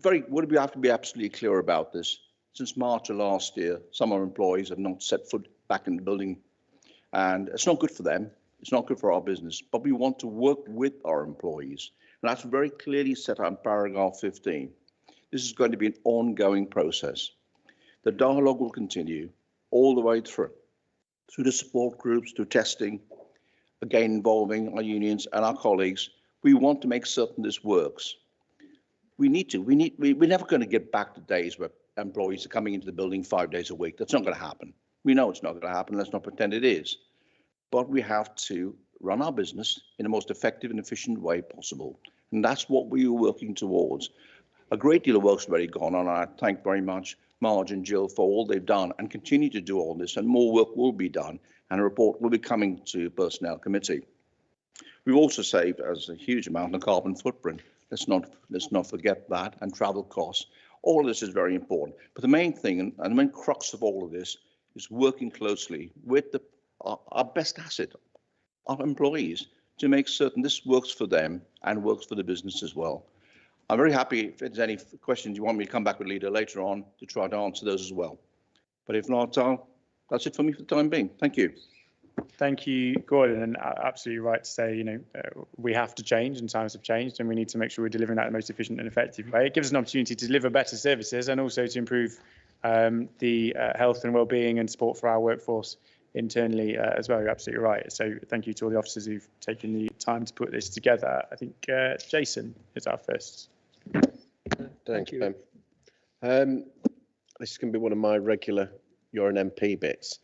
What we have to be absolutely clear about this. Since March of last year, some of our employees have not set foot back in the building, and it's not good for them. It's not good for our business, but we want to work with our employees. And that's very clearly set out in paragraph 15. This is going to be an ongoing process. The dialogue will continue all the way through the support groups, to testing, again involving our unions and our colleagues. We want to make certain this works. We're never going to get back to days where employees are coming into the building 5 days a week. That's not going to happen. We know it's not going to happen. Let's not pretend it is. But we have to run our business in the most effective and efficient way possible. And that's what we are working towards. A great deal of work's already gone on. I thank very much Marge and Jill for all they've done and continue to do all this, and more work will be done, and a report will be coming to Personnel Committee. We've also saved a huge amount on carbon footprint. Let's not forget that, and travel costs. All of this is very important. But the main thing and the main crux of all of this is working closely with our best asset, our employees, to make certain this works for them and works for the business as well. I'm very happy if there's any questions you want me to come back with Leader later on to try to answer those as well. But if not, that's it for me for the time being. Thank you. Thank you, Gordon, and absolutely right to say, we have to change and times have changed, and we need to make sure we're delivering that in the most efficient and effective way. It gives us an opportunity to deliver better services and also to improve the health and well-being and support for our workforce internally as well. You're absolutely right. So thank you to all the officers who've taken the time to put this together. I think Jason is our first. Thank you. This is going to be one of my regular "you're an MP" bits.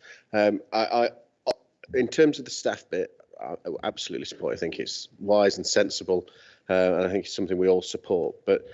In terms of the staff bit, I absolutely support. I think it's wise and sensible, and I think it's something we all support. But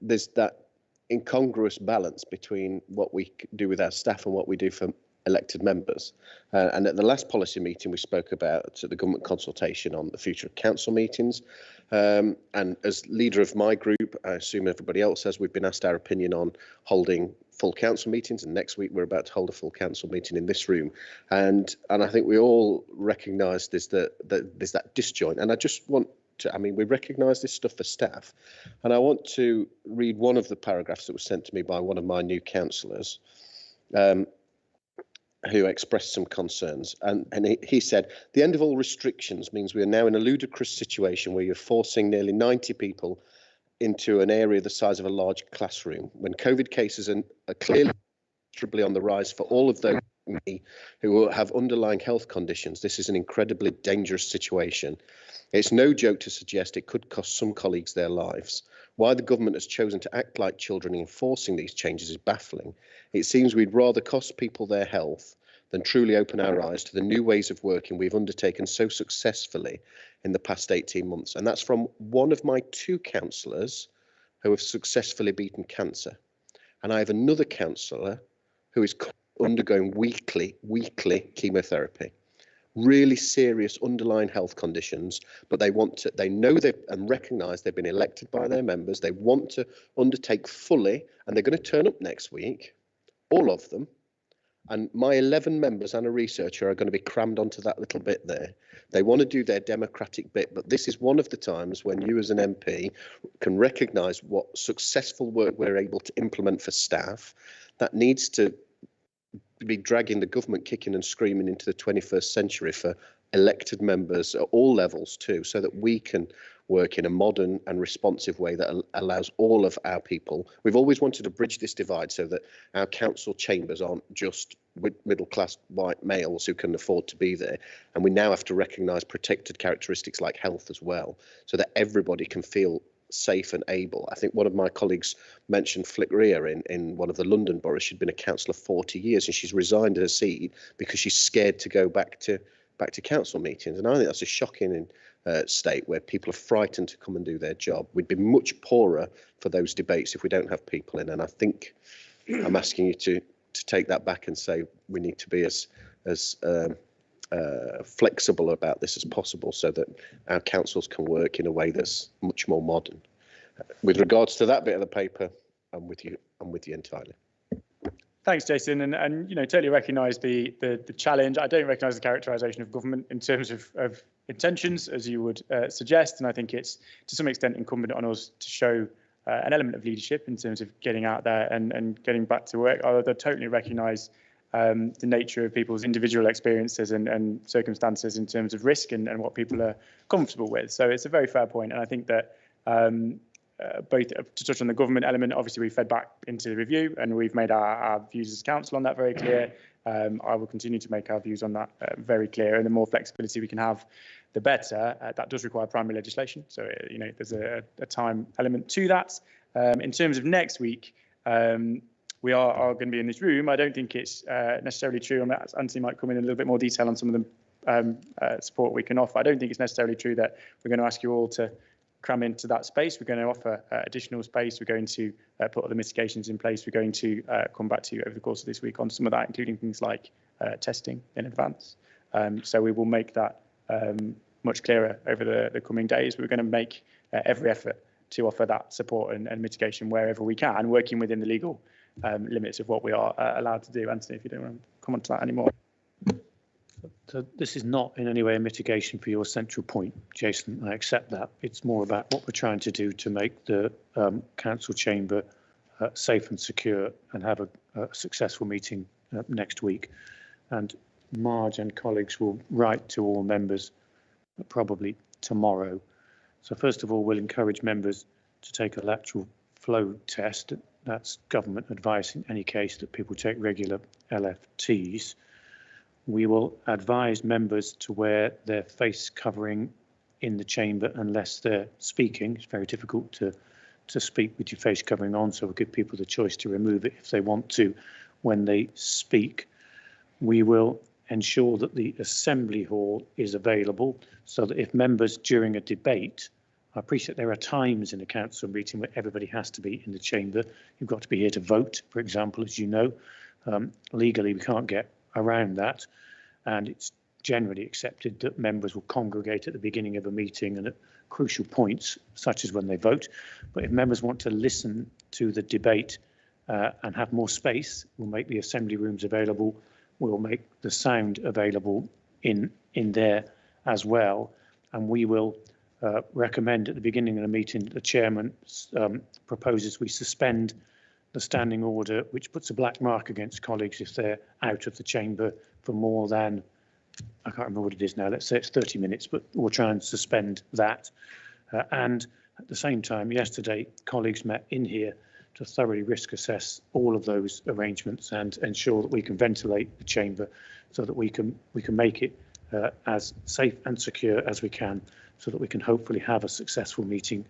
there's that incongruous balance between what we do with our staff and what we do for elected members. And at the last policy meeting, we spoke about the government consultation on the future of council meetings. And as leader of my group, I assume everybody else has, we've been asked our opinion on holding full council meetings. And next week, we're about to hold a full council meeting in this room. And I think we all recognise there's that disjoint. And I just want to, we recognise this stuff for staff. And I want to read one of the paragraphs that was sent to me by one of my new councillors, who expressed some concerns. And he said, the end of all restrictions means we are now in a ludicrous situation where you're forcing nearly 90 people into an area the size of a large classroom. When COVID cases are clearly on the rise for all of those who have underlying health conditions, this is an incredibly dangerous situation. It's no joke to suggest it could cost some colleagues their lives. Why the government has chosen to act like children in enforcing these changes is baffling. It seems we'd rather cost people their health than truly open our eyes to the new ways of working we've undertaken so successfully in the past 18 months. And that's from one of my two councillors who have successfully beaten cancer. And I have another councillor who is undergoing weekly chemotherapy. Really serious underlying health conditions, but they know and recognise they've been elected by their members. They want to undertake fully, and they're going to turn up next week, all of them. And my 11 members and a researcher are going to be crammed onto that little bit there. They want to do their democratic bit, but this is one of the times when you as an MP can recognise what successful work we're able to implement for staff that needs to be dragging the government kicking and screaming into the 21st century for elected members at all levels too, so that we can work in a modern and responsive way that allows all of our people. We've always wanted to bridge this divide so that our council chambers aren't just with middle-class white males who can afford to be there. And we now have to recognise protected characteristics like health as well, so that everybody can feel safe and able. I think one of my colleagues mentioned Flick Rhea in one of the London boroughs. She'd been a councillor 40 years and she's resigned her seat because she's scared to go back to council meetings. And I think that's a shocking state where people are frightened to come and do their job. We'd be much poorer for those debates if we don't have people in. And I think I'm asking you to take that back and say we need to be as flexible about this as possible so that our councils can work in a way that's much more modern. With regards to that bit of the paper, I'm with you entirely. Thanks, Jason, and totally recognise the challenge. I don't recognise the characterisation of government in terms of intentions, as you would suggest, and I think it's to some extent incumbent on us to show an element of leadership in terms of getting out there and getting back to work. I totally recognise the nature of people's individual experiences and circumstances in terms of risk and what people are comfortable with. So it's a very fair point, and I think that both to touch on the government element, obviously we fed back into the review and we've made our views as council on that very clear. I will continue to make our views on that very clear, and the more flexibility we can have, the better. That does require primary legislation, so there's a time element to that. In terms of next week, we are going to be in this room. I don't think it's necessarily true. Anthony might come in a little bit more detail on some of the support we can offer. I don't think it's necessarily true that we're going to ask you all to cram into that space. We're going to offer additional space. We're going to put other mitigations in place. We're going to come back to you over the course of this week on some of that, including things like testing in advance. So we will make that much clearer over the coming days. We're going to make every effort to offer that support and mitigation wherever we can, working within the legal limits of what we are allowed to do. Anthony, if you don't want to comment on that anymore. So this is not in any way a mitigation for your central point, Jason. I accept that. It's more about what we're trying to do to make the council chamber safe and secure and have a successful meeting next week. And Marge and colleagues will write to all members probably tomorrow. So first of all, we'll encourage members to take a lateral flow test. That's government advice in any case that people take regular LFTs. We will advise members to wear their face covering in the chamber unless they're speaking. It's very difficult to speak with your face covering on, so we'll give people the choice to remove it if they want to when they speak. We will ensure that the assembly hall is available so that if members during a debate, I appreciate there are times in a council meeting where everybody has to be in the chamber. You've got to be here to vote, for example, as you know. Legally, we can't get around that, and it's generally accepted that members will congregate at the beginning of a meeting and at crucial points, such as when they vote. But if members want to listen to the debate and have more space, we'll make the assembly rooms available. We'll make the sound available in there as well, and we will recommend at the beginning of the meeting that the chairman proposes we suspend the standing order, which puts a black mark against colleagues if they're out of the chamber for more than, I can't remember what it is now, let's say it's 30 minutes, but we'll try and suspend that. And at the same time, yesterday, colleagues met in here to thoroughly risk assess all of those arrangements and ensure that we can ventilate the chamber so that we can make it as safe and secure as we can, so that we can hopefully have a successful meeting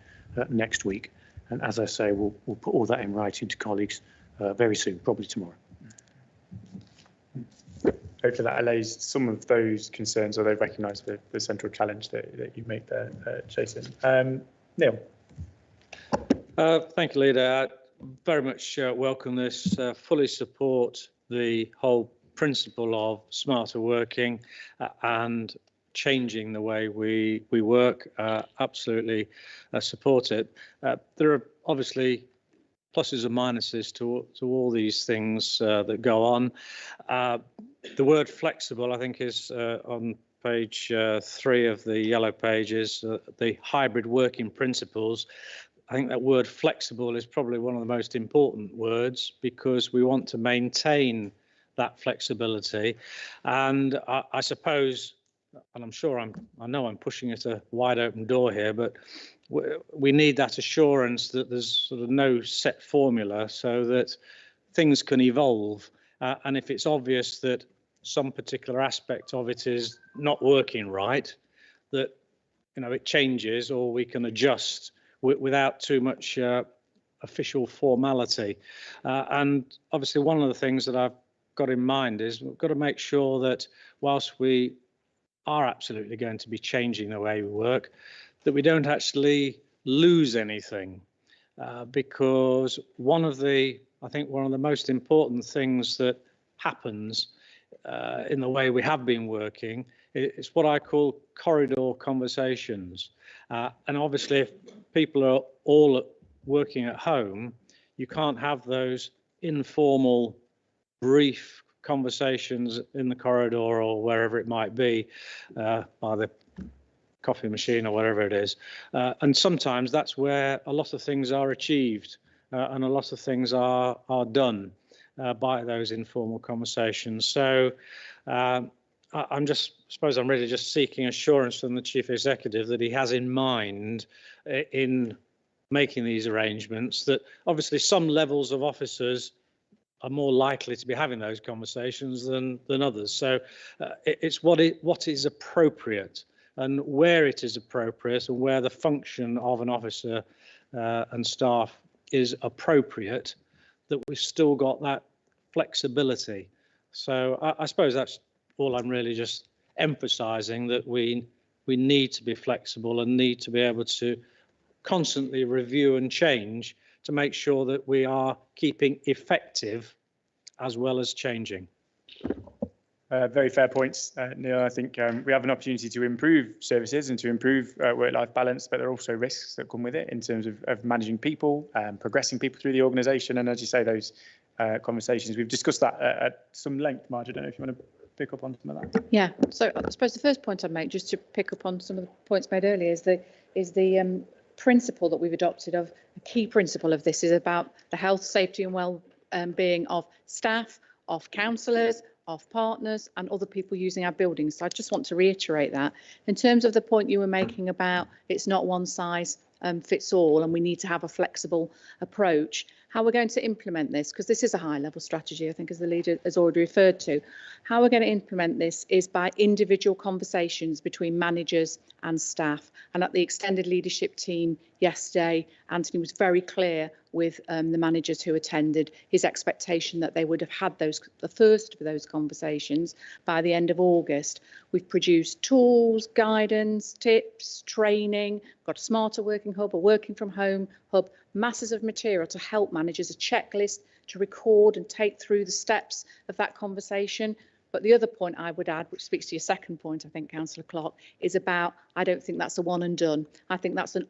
next week. And as I say, we'll put all that in writing to colleagues very soon, probably tomorrow. Hopefully that allays some of those concerns, or they recognise the central challenge that you make there, Jason. Neil. Thank you, Leader. I very much welcome this, fully support the whole principle of smarter working and changing the way we work. Absolutely support it. There are obviously pluses and minuses to all these things that go on. The word flexible, I think, is on page 3 of the yellow pages, the hybrid working principles. I think that word flexible is probably one of the most important words, because we want to maintain that flexibility. And I suppose, and I'm sure I know I'm pushing at a wide open door here, but we need that assurance that there's sort of no set formula, so that things can evolve. And if it's obvious that some particular aspect of it is not working right, that it changes, or we can adjust without too much official formality. And obviously one of the things that I've got in mind is we've got to make sure that whilst we are absolutely going to be changing the way we work, that we don't actually lose anything, because one of the most important things that happens in the way we have been working is what I call corridor conversations. And obviously, if people are all working at home, you can't have those informal, brief conversations in the corridor or wherever it might be, by the coffee machine or whatever it is. And sometimes that's where a lot of things are achieved and a lot of things are done by those informal conversations. So I'm really just seeking assurance from the Chief Executive that he has in mind in making these arrangements, that obviously some levels of officers are more likely to be having those conversations than others. So it's what is appropriate and where it is appropriate, and where the function of an officer and staff is appropriate, that we've still got that flexibility. So I suppose that's all I'm really just emphasising, that we need to be flexible and need to be able to constantly review and change to make sure that we are keeping effective as well as changing. Very fair points, Neil. I think we have an opportunity to improve services and to improve work-life balance, but there are also risks that come with it in terms of managing people, progressing people through the organisation, and as you say, those conversations. We've discussed that at some length, Marge. I don't know if you want to pick up on some of that. Yeah, so I suppose the first point I'd make, just to pick up on some of the points made earlier, is the principle that we've adopted of a key principle of this is about the health, safety and well-being of staff, of councillors, of partners and other people using our buildings. So I just want to reiterate that. In terms of the point you were making about it's not one size fits all and we need to have a flexible approach, how we're going to implement this, because this is a high level strategy, I think, as the leader has already referred to. How we're going to implement this is by individual conversations between managers and staff. And at the extended leadership team yesterday, Anthony was very clear with the managers who attended his expectation that they would have had the first of those conversations by the end of August. We've produced tools, guidance, tips, training, got a smarter working hub, a working from home hub, masses of material to help managers, a checklist to record and take through the steps of that conversation. But the other point I would add, which speaks to your second point, I think, Councillor Clark, is about, I don't think that's a one and done. I think that's an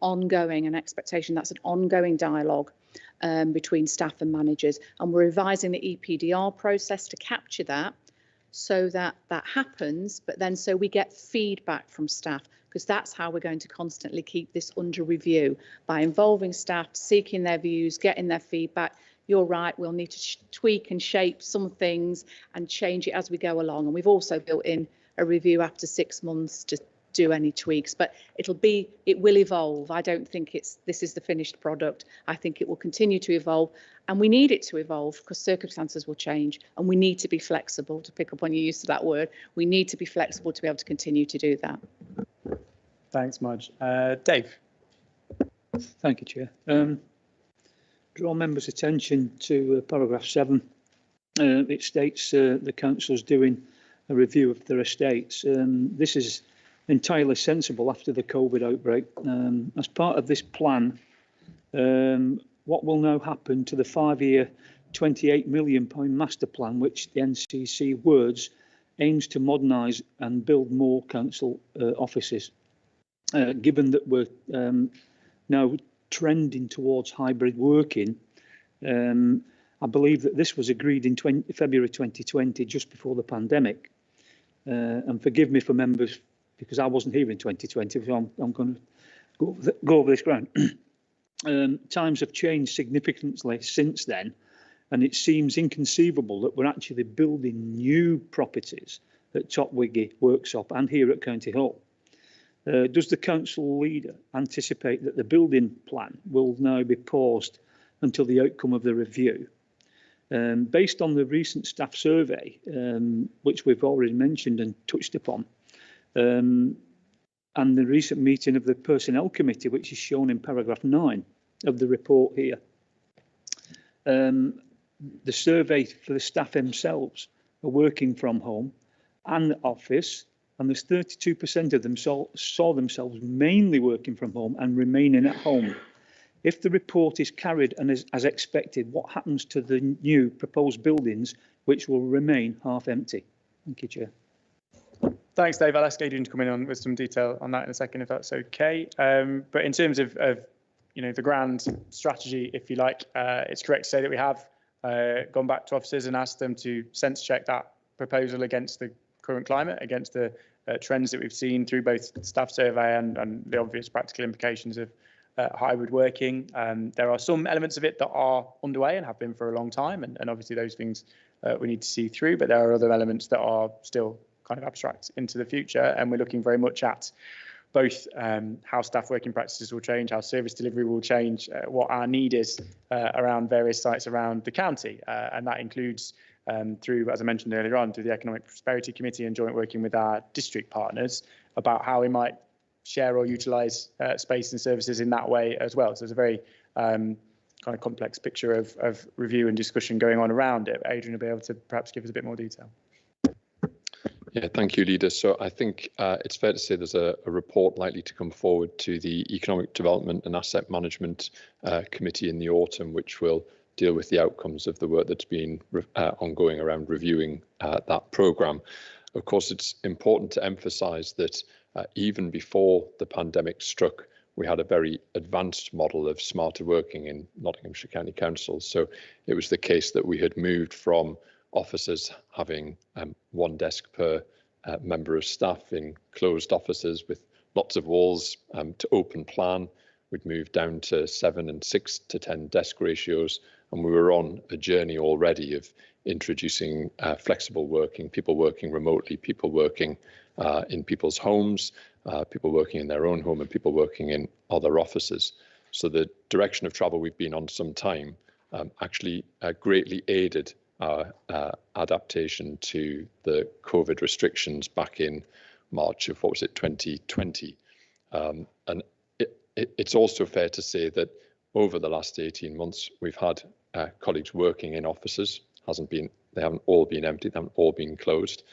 expectation, that's an ongoing dialogue between staff and managers. And we're revising the EPDR process to capture that so that that happens, but then so we get feedback from staff, because that's how we're going to constantly keep this under review, by involving staff, seeking their views, getting their feedback. You're right, we'll need to tweak and shape some things and change it as we go along. And we've also built in a review after 6 months to do any tweaks, but it will evolve. I don't think this is the finished product. I think it will continue to evolve, and we need it to evolve because circumstances will change and we need to be flexible, to pick up on your use of that word. We need to be flexible to be able to continue to do that. Thanks, Marge. Dave. Thank you, Chair. Draw members' attention to paragraph 7. It states the council's doing a review of their estates. This is entirely sensible after the COVID outbreak. As part of this plan, what will now happen to the 5-year £28 million master plan, which the NCC words aims to modernise and build more council offices? Given that we're now trending towards hybrid working, I believe that this was agreed in February 2020, just before the pandemic. And forgive me for members, because I wasn't here in 2020, so I'm going to go over this ground. Times have changed significantly since then, and it seems inconceivable that we're actually building new properties at Topwiggy Workshop and here at County Hall. Does the council leader anticipate that the building plan will now be paused until the outcome of the review? Based on the recent staff survey, which we've already mentioned and touched upon, and the recent meeting of the Personnel Committee, which is shown in paragraph 9 of the report here, the survey for the staff themselves are working from home and office, and there's 32% of them saw themselves mainly working from home and remaining at home. If the report is carried and as expected, what happens to the new proposed buildings, which will remain half empty? Thank you, Chair. Thanks, Dave. I'll ask Adrian to come in on with some detail on that in a second, if that's okay. But in terms of the grand strategy, if you like, it's correct to say that we have gone back to officers and asked them to sense check that proposal against the current climate, against the trends that we've seen through both staff survey and the obvious practical implications of hybrid working. There are some elements of it that are underway and have been for a long time, and obviously those things we need to see through, but there are other elements that are still kind of abstract into the future, and we're looking very much at both how staff working practices will change, how service delivery will change, what our need is around various sites around the county, and that includes through, as I mentioned earlier on, through the Economic Prosperity Committee and joint working with our district partners about how we might share or utilise space and services in that way as well. So there's a very kind of complex picture of review and discussion going on around it. Adrian will be able to perhaps give us a bit more detail. Yeah, thank you, Leader. So I think it's fair to say there's a report likely to come forward to the Economic Development and Asset Management Committee in the autumn, which will deal with the outcomes of the work that's been ongoing around reviewing that programme. Of course, it's important to emphasise that even before the pandemic struck, we had a very advanced model of smarter working in Nottinghamshire County Council. So it was the case that we had moved from officers having one desk per member of staff in closed offices with lots of walls to open plan. We'd moved down to 7 and 6 to 10 desk ratios, and we were on a journey already of introducing flexible working, people working remotely, people working in people's homes, people working in their own home, and people working in other offices. So the direction of travel we've been on some time actually greatly aided our adaptation to the COVID restrictions back in March of, 2020. And it's also fair to say that over the last 18 months, we've had colleagues working in offices. They haven't all been empty, they haven't all been closed.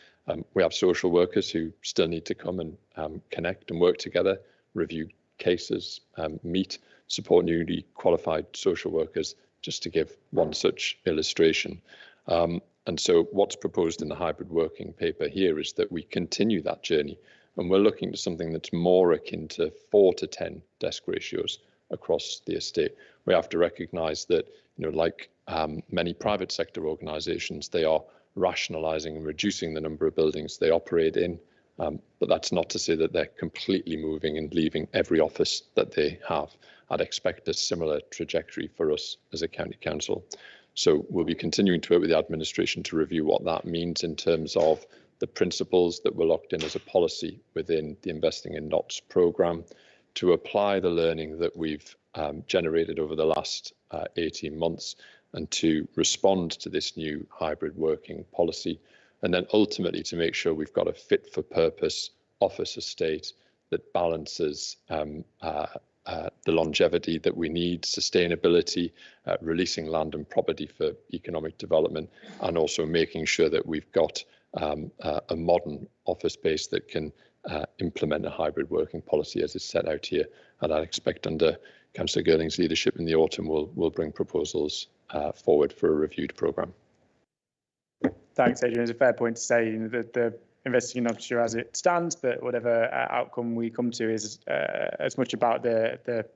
We have social workers who still need to come and connect and work together, review cases, meet, support newly qualified social workers, just to give one such illustration. And so what's proposed in the hybrid working paper here is that we continue that journey, and we're looking to something that's more akin to 4 to 10 desk ratios across the estate. We have to recognise that, like many private sector organisations, they are rationalising and reducing the number of buildings they operate in. But that's not to say that they're completely moving and leaving every office that they have. I'd expect a similar trajectory for us as a county council. So we'll be continuing to work with the administration to review what that means in terms of the principles that were locked in as a policy within the Investing in NOTs programme, to apply the learning that we've generated over the last 18 months and to respond to this new hybrid working policy, and then ultimately to make sure we've got a fit for purpose office estate that balances the longevity that we need, sustainability, releasing land and property for economic development, and also making sure that we've got a modern office space that can implement a hybrid working policy as is set out here. And I expect under Councillor Girling's leadership in the autumn, we'll bring proposals forward for a reviewed programme. Thanks, Adrian. It's a fair point to say that the Investing in Nottinghamshire as it stands, but whatever outcome we come to is as much about the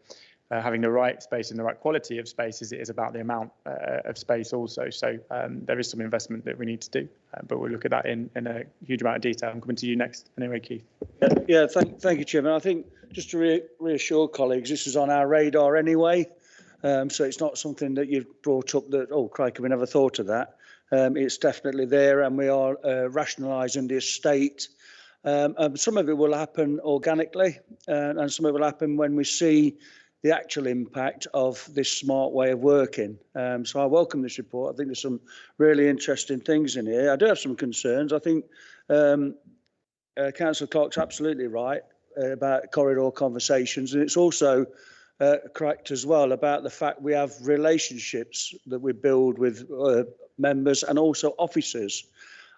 having the right space and the right quality of space as it is about the amount of space also. So there is some investment that we need to do, but we'll look at that in a huge amount of detail. I'm coming to you next. Anyway, Keith. Yeah, thank you, Chairman. I think just to reassure colleagues, this is on our radar anyway. So it's not something that you've brought up that, oh, crikey, we never thought of that. It's definitely there, and we are rationalising the estate. Some of it will happen organically, and some of it will happen when we see the actual impact of this smart way of working. So I welcome this report. I think there's some really interesting things in here. I do have some concerns. I think Councillor Clark's absolutely right about corridor conversations, and it's also correct as well about the fact we have relationships that we build with members and also officers.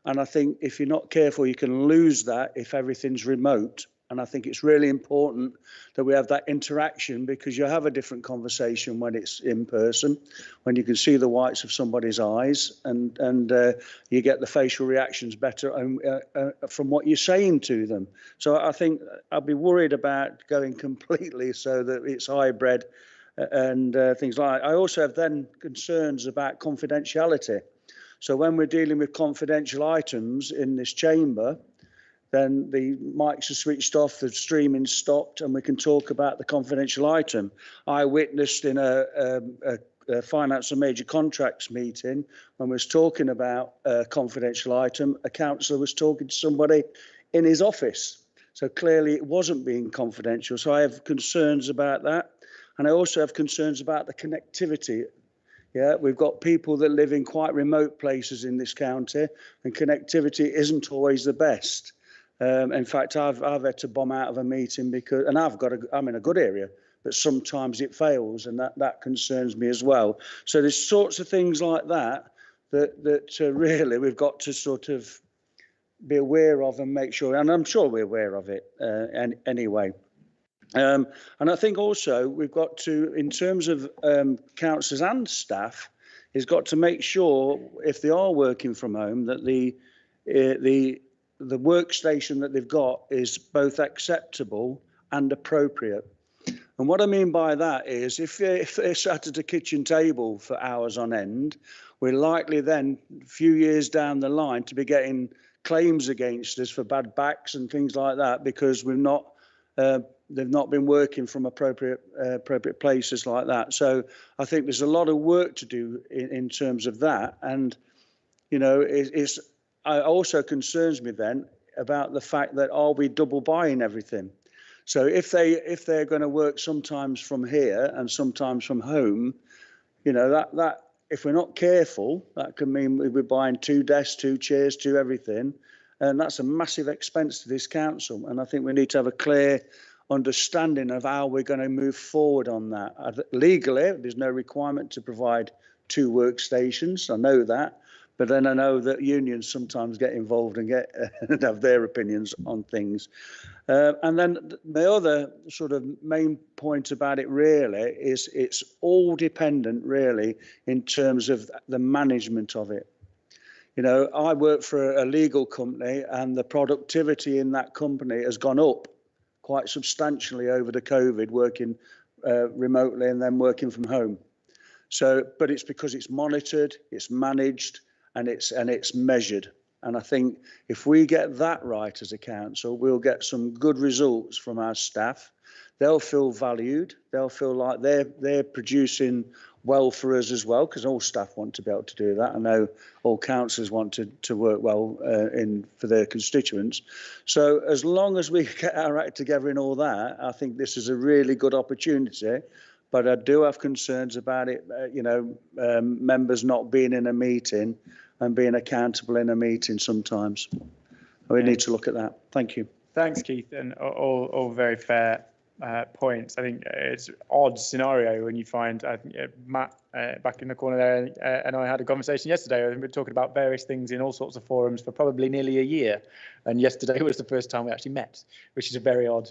And I think if you're not careful, you can lose that if everything's remote. And I think it's really important that we have that interaction, because you have a different conversation when it's in person, when you can see the whites of somebody's eyes, and you get the facial reactions better from what you're saying to them. So I think I'd be worried about going completely so that it's hybrid and things like that. I also have then concerns about confidentiality. So when we're dealing with confidential items in this chamber, then the mics are switched off, the streaming stopped, and we can talk about the confidential item. I witnessed in a finance and major contracts meeting, when we was talking about a confidential item, a councillor was talking to somebody in his office. So clearly it wasn't being confidential. So I have concerns about that. And I also have concerns about the connectivity. Yeah, we've got people that live in quite remote places in this county, and connectivity isn't always the best. In fact, I've had to bomb out of a meeting because, and I'm in a good area, but sometimes it fails, and that concerns me as well. So there's sorts of things like that really we've got to sort of be aware of and make sure, and I'm sure we're aware of it anyway. And I think also we've got to, in terms of councillors and staff, is got to make sure if they are working from home that the workstation that they've got is both acceptable and appropriate. And what I mean by that is if they're sat at a kitchen table for hours on end, we're likely then a few years down the line to be getting claims against us for bad backs and things like that because we've not they've not been working from appropriate places like that. So I think there's a lot of work to do in terms of that. And you know, it also concerns me then about the fact that are we double buying everything? So if they're going to work sometimes from here and sometimes from home, you know, that if we're not careful, that can mean we're buying 2 desks, 2 chairs, 2 everything, and that's a massive expense to this council. And I think we need to have a clear understanding of how we're going to move forward on that. Legally, there's no requirement to provide 2 workstations. I know that. But then I know that unions sometimes get involved and have their opinions on things. And then my other sort of main point about it really is it's all dependent really in terms of the management of it. You know, I work for a legal company and the productivity in that company has gone up quite substantially over the COVID, working remotely and then working from home. So, but it's because it's monitored, it's managed, and it's measured. And I think if we get that right as a council, we'll get some good results from our staff. They'll feel valued. They'll feel like they're producing well for us as well, because all staff want to be able to do that. I know all councillors want to work well for their constituents. So as long as we get our act together in all that, I think this is a really good opportunity. But I do have concerns about it, you know, members not being in a meeting and being accountable in a meeting sometimes. We need to look at that. Thank you. Thanks, Keith, and all very fair points. I think it's an odd scenario when you find, I think Matt back in the corner there and I had a conversation yesterday, and we were talking about various things in all sorts of forums for probably nearly a year. And yesterday was the first time we actually met, which is a very odd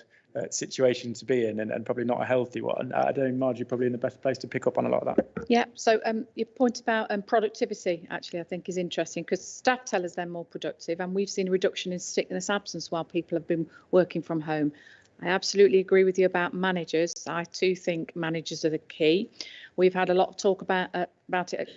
situation to be in and probably not a healthy one. I don't know, Margie, probably in the best place to pick up on a lot of that. Yeah, so your point about productivity actually I think is interesting because staff tell us they're more productive and we've seen a reduction in sickness absence while people have been working from home. I absolutely agree with you about managers. I too think managers are the key. We've had a lot of talk about it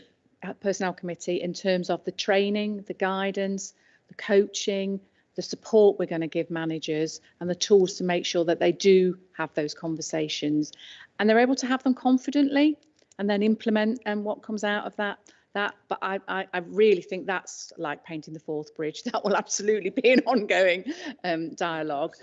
at Personnel Committee in terms of the training, the guidance, the coaching, the support we're going to give managers and the tools to make sure that they do have those conversations and they're able to have them confidently and then implement what comes out of that. But I really think that's like painting the fourth bridge. That will absolutely be an ongoing dialogue.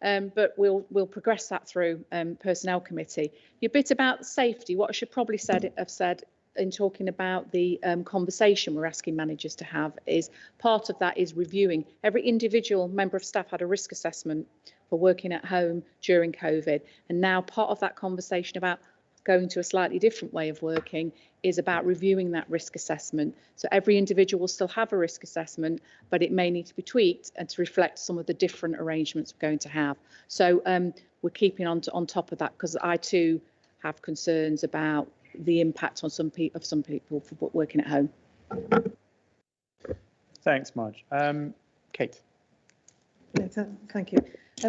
But we'll progress that through Personnel Committee. Your bit about safety, what I should probably have said in talking about the conversation we're asking managers to have is part of that is reviewing. Every individual member of staff had a risk assessment for working at home during COVID. And now part of that conversation about going to a slightly different way of working is about reviewing that risk assessment. So every individual will still have a risk assessment, but it may need to be tweaked and to reflect some of the different arrangements we're going to have. So we're keeping on top of that because I too have concerns about the impact on some people for working at home. Thanks, Marge. Kate. No, thank you.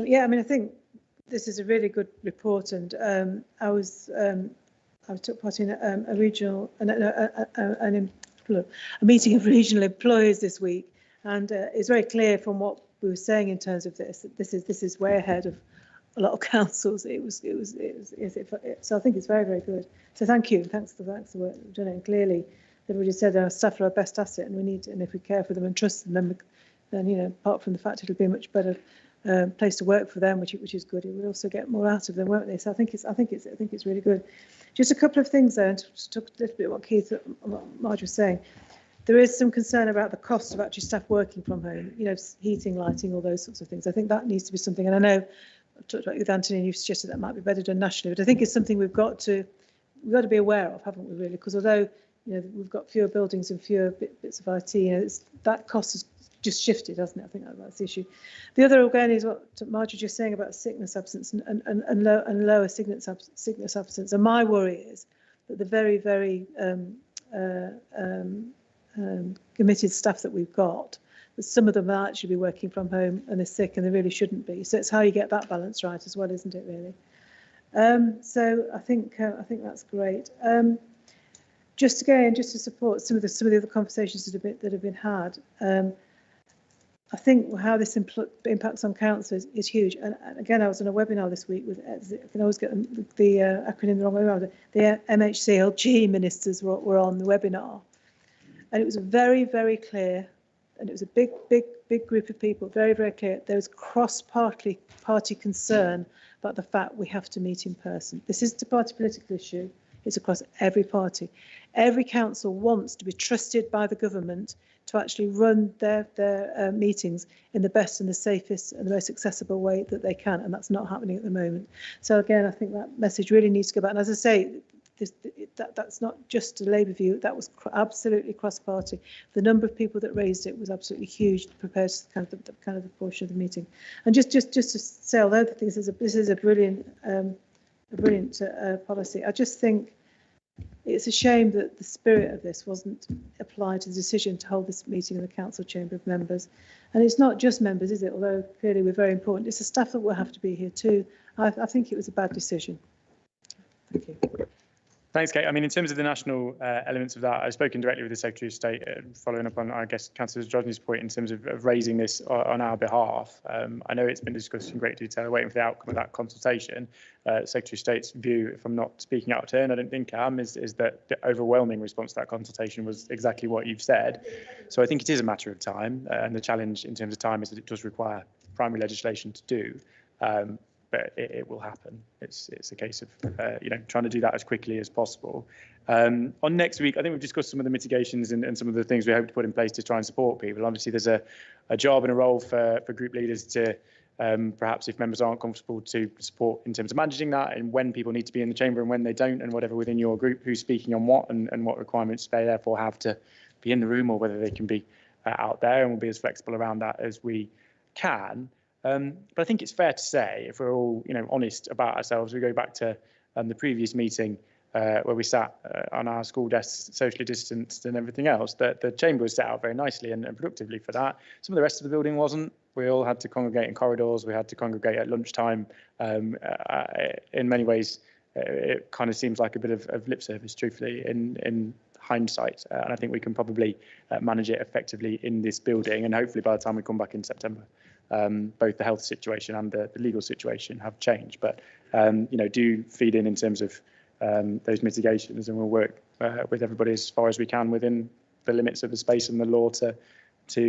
Yeah, I mean, I think this is a really good report, and I took part in a meeting of regional employers this week, and it's very clear from what we were saying in terms of this that this is way ahead of a lot of councils. So I think it's very, very good. So thank you. Thanks for the work you've done. And clearly, everybody said our staff are our best asset, and we need, and if we care for them and trust them, then you know, apart from the fact it'll be a much better place to work for them, which is good. It will also get more out of them, won't they? So I think it's really good. Just a couple of things there, and to talk a little bit what Keith, what Marge was saying. There is some concern about the cost of actually staff working from home. You know, heating, lighting, all those sorts of things. I think that needs to be something, and I know talked about with Anthony, and you've suggested that might be better done nationally, but I think it's something we've got to be aware of, haven't we, really? Because although we've got fewer buildings and fewer bits of IT, that cost has just shifted, hasn't it? I think that's the issue. The other, again, is what Margie was just saying about sickness absence and lower sickness absence. And my worry is that the very, very committed staff that we've got, that some of them will actually be working from home and they're sick and they really shouldn't be. So it's how you get that balance right as well, isn't it, really? So I think that's great. Just to support some of the other conversations that have been had. I think how this impacts on council is huge. And again, I was on a webinar this week with, I can always get the acronym the wrong way around. The MHCLG ministers were on the webinar, and it was very, very clear. And it was a big group of people, very, very clear. There was cross-party concern about the fact we have to meet in person. This isn't a party political issue. It's across every party. Every council wants to be trusted by the government to actually run their meetings in the best and the safest and the most accessible way that they can, and that's not happening at the moment. So again, I think that message really needs to go back. And as I say, that's not just a Labour view. That was absolutely cross-party. The number of people that raised it was absolutely huge compared to the kind of the portion of the meeting. And just to say all the other things, this is a brilliant policy. I just think it's a shame that the spirit of this wasn't applied to the decision to hold this meeting in the council chamber of members. And it's not just members, is it? Although clearly we're very important. It's the staff that will have to be here too. I think it was a bad decision. Thank you. Thanks, Kate. I mean, in terms of the national elements of that, I've spoken directly with the Secretary of State, following up on, I guess, Councillor Drosny's point in terms of raising this on our behalf. I know it's been discussed in great detail, waiting for the outcome of that consultation. Secretary of State's view, if I'm not speaking out of turn, I don't think I am, is that the overwhelming response to that consultation was exactly what you've said. So I think it is a matter of time, and the challenge in terms of time is that it does require primary legislation to do. But it will happen. It's a case of trying to do that as quickly as possible. On next week, I think we've discussed some of the mitigations and some of the things we hope to put in place to try and support people. Obviously, there's a job and a role for group leaders to perhaps, if members aren't comfortable, to support in terms of managing that and when people need to be in the chamber and when they don't, and whatever within your group, who's speaking on what and what requirements they therefore have to be in the room, or whether they can be out there, and we'll be as flexible around that as we can. But I think it's fair to say, if we're all honest about ourselves, we go back to the previous meeting where we sat on our school desks, socially distanced and everything else, that the chamber was set out very nicely and productively for that. Some of the rest of the building wasn't. We all had to congregate in corridors. We had to congregate at lunchtime. In many ways, it kind of seems like a bit of lip service, truthfully, in hindsight. And I think we can probably manage it effectively in this building. And hopefully by the time we come back in September, both the health situation and the legal situation have changed, but do feed in terms of those mitigations, and we'll work with everybody as far as we can within the limits of the space and the law to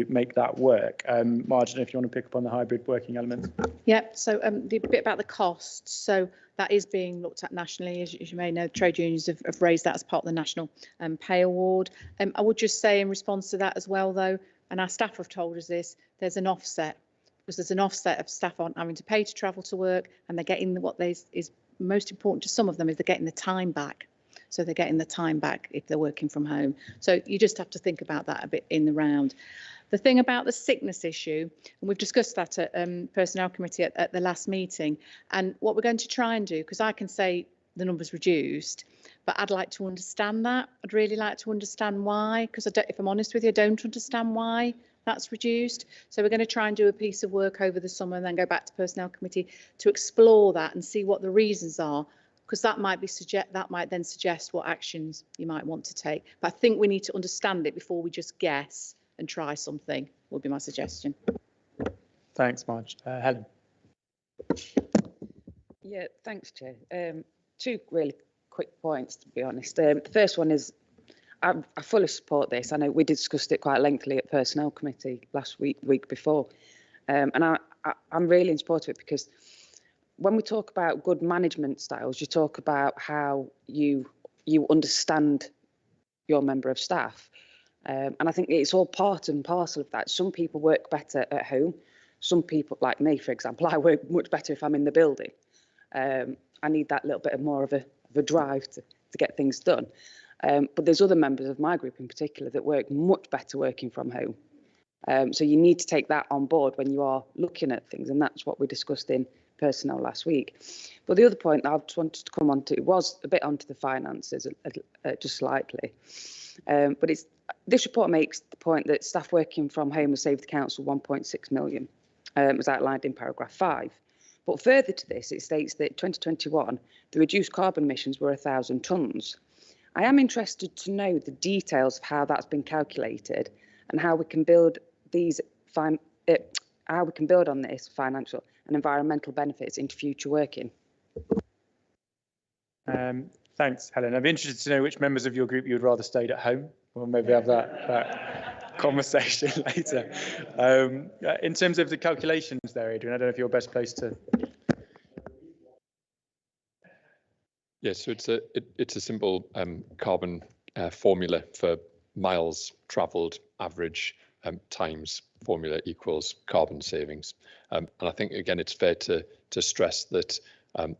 make that work. Martin, if you want to pick up on the hybrid working element. Yeah, so the bit about the costs, so that is being looked at nationally. As you may know, trade unions have raised that as part of the national pay award. I would just say in response to that as well, though, and our staff have told us this, there's an offset. Because there's an offset of staff aren't having to pay to travel to work, and they're getting what is most important to some of them is they're getting the time back. So they're getting the time back if they're working from home. So you just have to think about that a bit in the round. The thing about the sickness issue, and we've discussed that at Personnel Committee at the last meeting, and what we're going to try and do, because I can say the number's reduced, but I'd like to understand that. I'd really like to understand why, because if I'm honest with you, I don't understand why that's reduced. So we're going to try and do a piece of work over the summer and then go back to Personnel Committee to explore that and see what the reasons are, because that might then suggest what actions you might want to take. But I think we need to understand it before we just guess and try something, would be my suggestion. Thanks, Marge. Helen. Yeah, thanks, Chair. Two really quick points, to be honest. The first one is I fully support this. I know we discussed it quite lengthily at Personnel Committee last week before. And I'm really in support of it, because when we talk about good management styles, you talk about how you understand your member of staff. And I think it's all part and parcel of that. Some people work better at home. some people like me, for example, I work much better if I'm in the building. I need that little bit more of a drive to get things done. But there's other members of my group in particular that work much better working from home. So you need to take that on board when you are looking at things, and that's what we discussed in personnel last week. But the other point that I just wanted to come on to was a bit onto the finances, just slightly. But this report makes the point that staff working from home have saved the council 1.6 million, as outlined in paragraph 5. But further to this, it states that 2021, the reduced carbon emissions were 1,000 tonnes. I am interested to know the details of how that's been calculated and how we can build on this financial and environmental benefits into future working. Thanks, Helen. I'd be interested to know which members of your group you would rather stayed at home. We'll maybe have that conversation later. In terms of the calculations there, Adrian, I don't know if you're best placed to. Yeah, so it's a simple carbon formula for miles travelled average times formula equals carbon savings. And I think, again, it's fair to stress that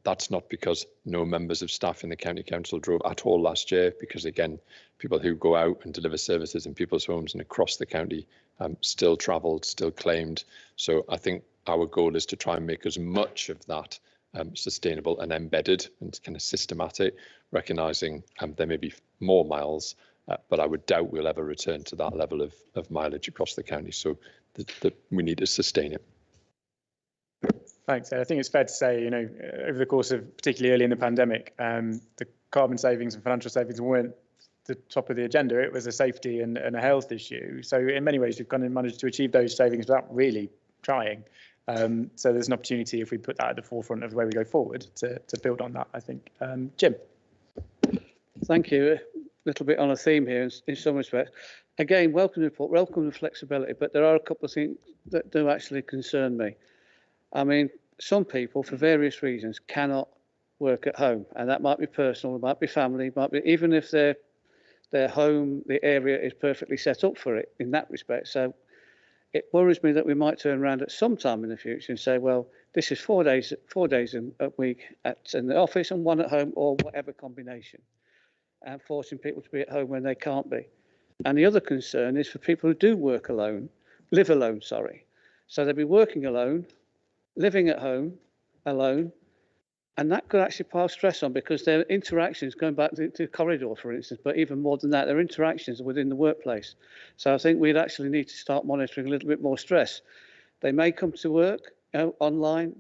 that's not because no members of staff in the county council drove at all last year, because, again, people who go out and deliver services in people's homes and across the county still travelled, still claimed. So I think our goal is to try and make as much of that sustainable and embedded and kind of systematic, recognising there may be more miles, but I would doubt we'll ever return to that level of mileage across the county. So we need to sustain it. Thanks. I think it's fair to say, over the course of particularly early in the pandemic, the carbon savings and financial savings weren't the top of the agenda. It was a safety and a health issue. So in many ways, we've kind of managed to achieve those savings without really trying. So there's an opportunity, if we put that at the forefront of the way we go forward, to build on that, I think. Jim. Thank you. A little bit on a theme here in some respects. Again, welcome the report, welcome the flexibility, but there are a couple of things that do actually concern me. I mean, some people, for various reasons, cannot work at home, and that might be personal, it might be family, it might be even if their home, the area is perfectly set up for it in that respect. So it worries me that we might turn around at some time in the future and say, well, this is 4 days a week in the office and 1 at home, or whatever combination, and forcing people to be at home when they can't be. And the other concern is for people who do live alone, sorry. So they'll be working alone, living at home alone, and that could actually pile stress on, because their interactions, going back to the corridor, for instance, but even more than that, their interactions within the workplace. So I think we'd actually need to start monitoring a little bit more stress. They may come to work online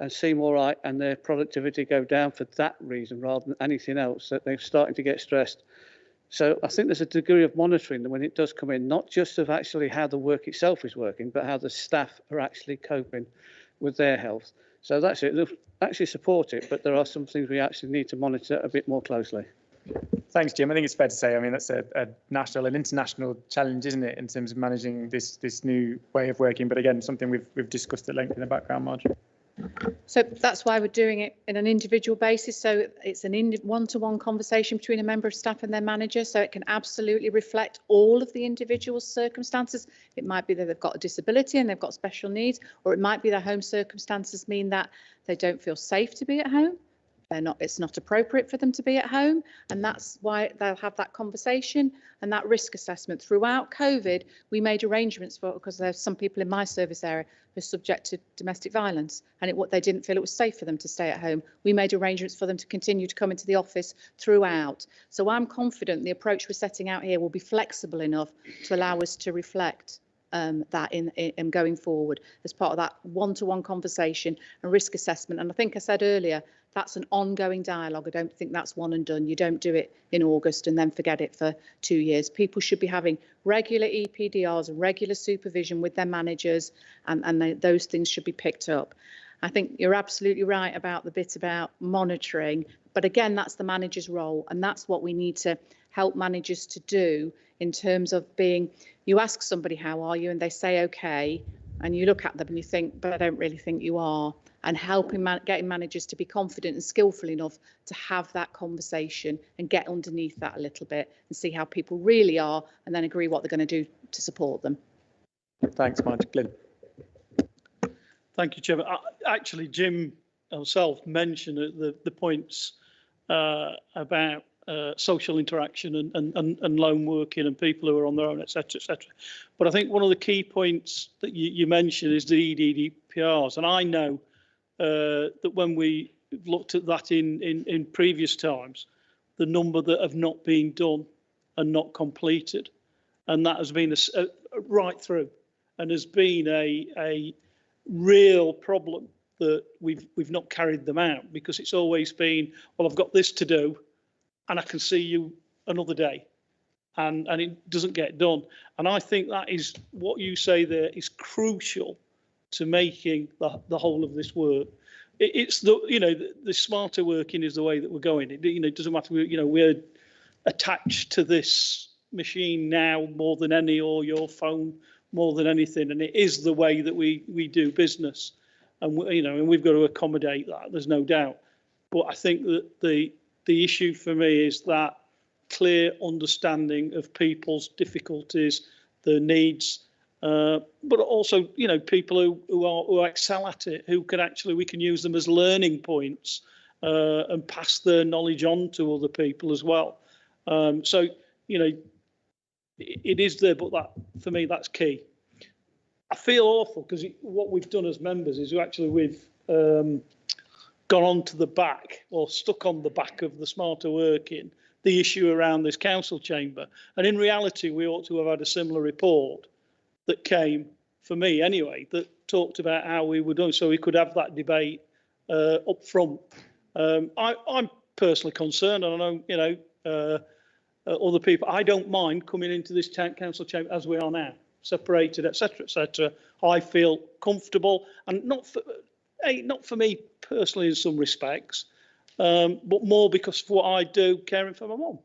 and seem all right, and their productivity go down for that reason rather than anything else, that they're starting to get stressed. So I think there's a degree of monitoring that when it does come in, not just of actually how the work itself is working, but how the staff are actually coping with their health. So that's it. They'll actually support it, but there are some things we actually need to monitor a bit more closely. Thanks, Jim. I think it's fair to say, I mean, that's a national and international challenge, isn't it, in terms of managing this new way of working. But again, something we've discussed at length in the background, Marjorie. So that's why we're doing it in an individual basis. So it's an one-to-one conversation between a member of staff and their manager. So it can absolutely reflect all of the individual's circumstances. It might be that they've got a disability and they've got special needs, or it might be their home circumstances mean that they don't feel safe to be at home. It's not appropriate for them to be at home, and that's why they'll have that conversation and that risk assessment. Throughout COVID, we made arrangements for, because there's some people in my service area who are subject to domestic violence, and they didn't feel it was safe for them to stay at home. We made arrangements for them to continue to come into the office throughout. So I'm confident the approach we're setting out here will be flexible enough to allow us to reflect that in going forward as part of that one-to-one conversation and risk assessment. And I think I said earlier, that's an ongoing dialogue. I don't think that's one and done. You don't do it in August and then forget it for 2 years. People should be having regular EPDRs and regular supervision with their managers, and those things should be picked up. I think you're absolutely right about the bit about monitoring, but again, that's the manager's role, and that's what we need to help managers to do in terms of being, you ask somebody, how are you? And they say, okay, and you look at them and you think, but I don't really think you are. And helping getting managers to be confident and skillful enough to have that conversation and get underneath that a little bit and see how people really are, and then agree what they're going to do to support them. Thanks, Marge. Glyn. Thank you, Chairman. Actually, Jim himself mentioned the points about social interaction and lone working and people who are on their own, etc., etc. But I think one of the key points that you mentioned is the EDDPRs, and I know that when we looked at that in previous times, the number that have not been done and not completed, and that has been a right through, and has been a real problem that we've not carried them out, because it's always been, well, I've got this to do and I can see you another day, and it doesn't get done. And I think that is what you say there is crucial to making the whole of this work. It's the smarter working is the way that we're going. It doesn't matter, we're attached to this machine now more than any, or your phone more than anything, and it is the way that we do business, and we've got to accommodate that, there's no doubt. But I think that the issue for me is that clear understanding of people's difficulties, their needs, but also people who excel at it, who can actually, we can use them as learning points and pass their knowledge on to other people as well. So it is there, but that, for me, that's key. I feel awful because what we've done as members is we've gone on to the back, or stuck on the back of the smarter working, the issue around this council chamber. And in reality, we ought to have had a similar report that came, for me anyway, that talked about how we were doing, so we could have that debate up front. I'm personally concerned, and I know other people. I don't mind coming into this town council chamber as we are now, separated, etc., etc. I feel comfortable, and not for me personally in some respects, but more because of what I do, caring for my mum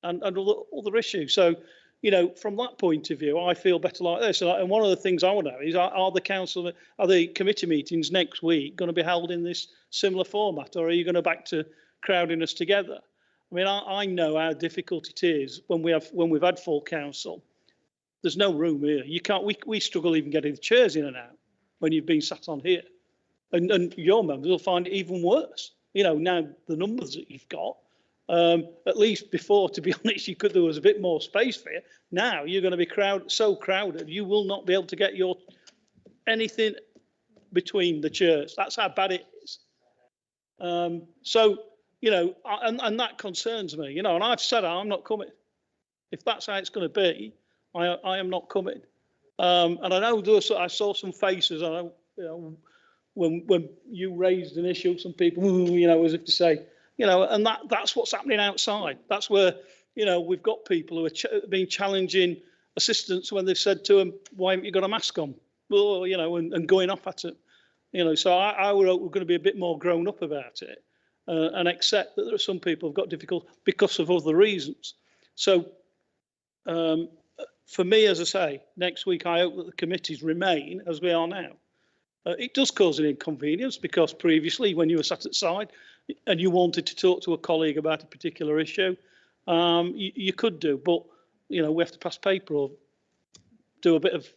and other issues. So, from that point of view, I feel better like this. And one of the things I want to know is, are the committee meetings next week going to be held in this similar format, or are you going to back to crowding us together? I mean, I know how difficult it is when we've had full council. There's no room here. You can't. We struggle even getting the chairs in and out when you've been sat on here, and your members will find it even worse. Now the numbers that you've got. At least before, to be honest, there was a bit more space for you. Now you're going to be so crowded, you will not be able to get anything between the chairs. That's how bad it is. So, and that concerns me, and I've said I'm not coming. If that's how it's going to be, I am not coming. And I know I saw some faces, when you raised an issue, some people, as if to say, and that's what's happening outside. That's where, we've got people who are being challenging assistants when they've said to them, why haven't you got a mask on? Well, and going off at it. So I would hope we're going to be a bit more grown up about it and accept that there are some people who've got difficult because of other reasons. So for me, as I say, next week, I hope that the committees remain as we are now. It does cause an inconvenience because previously, when you were sat at side and you wanted to talk to a colleague about a particular issue, you could do, but we have to pass paper or do a bit of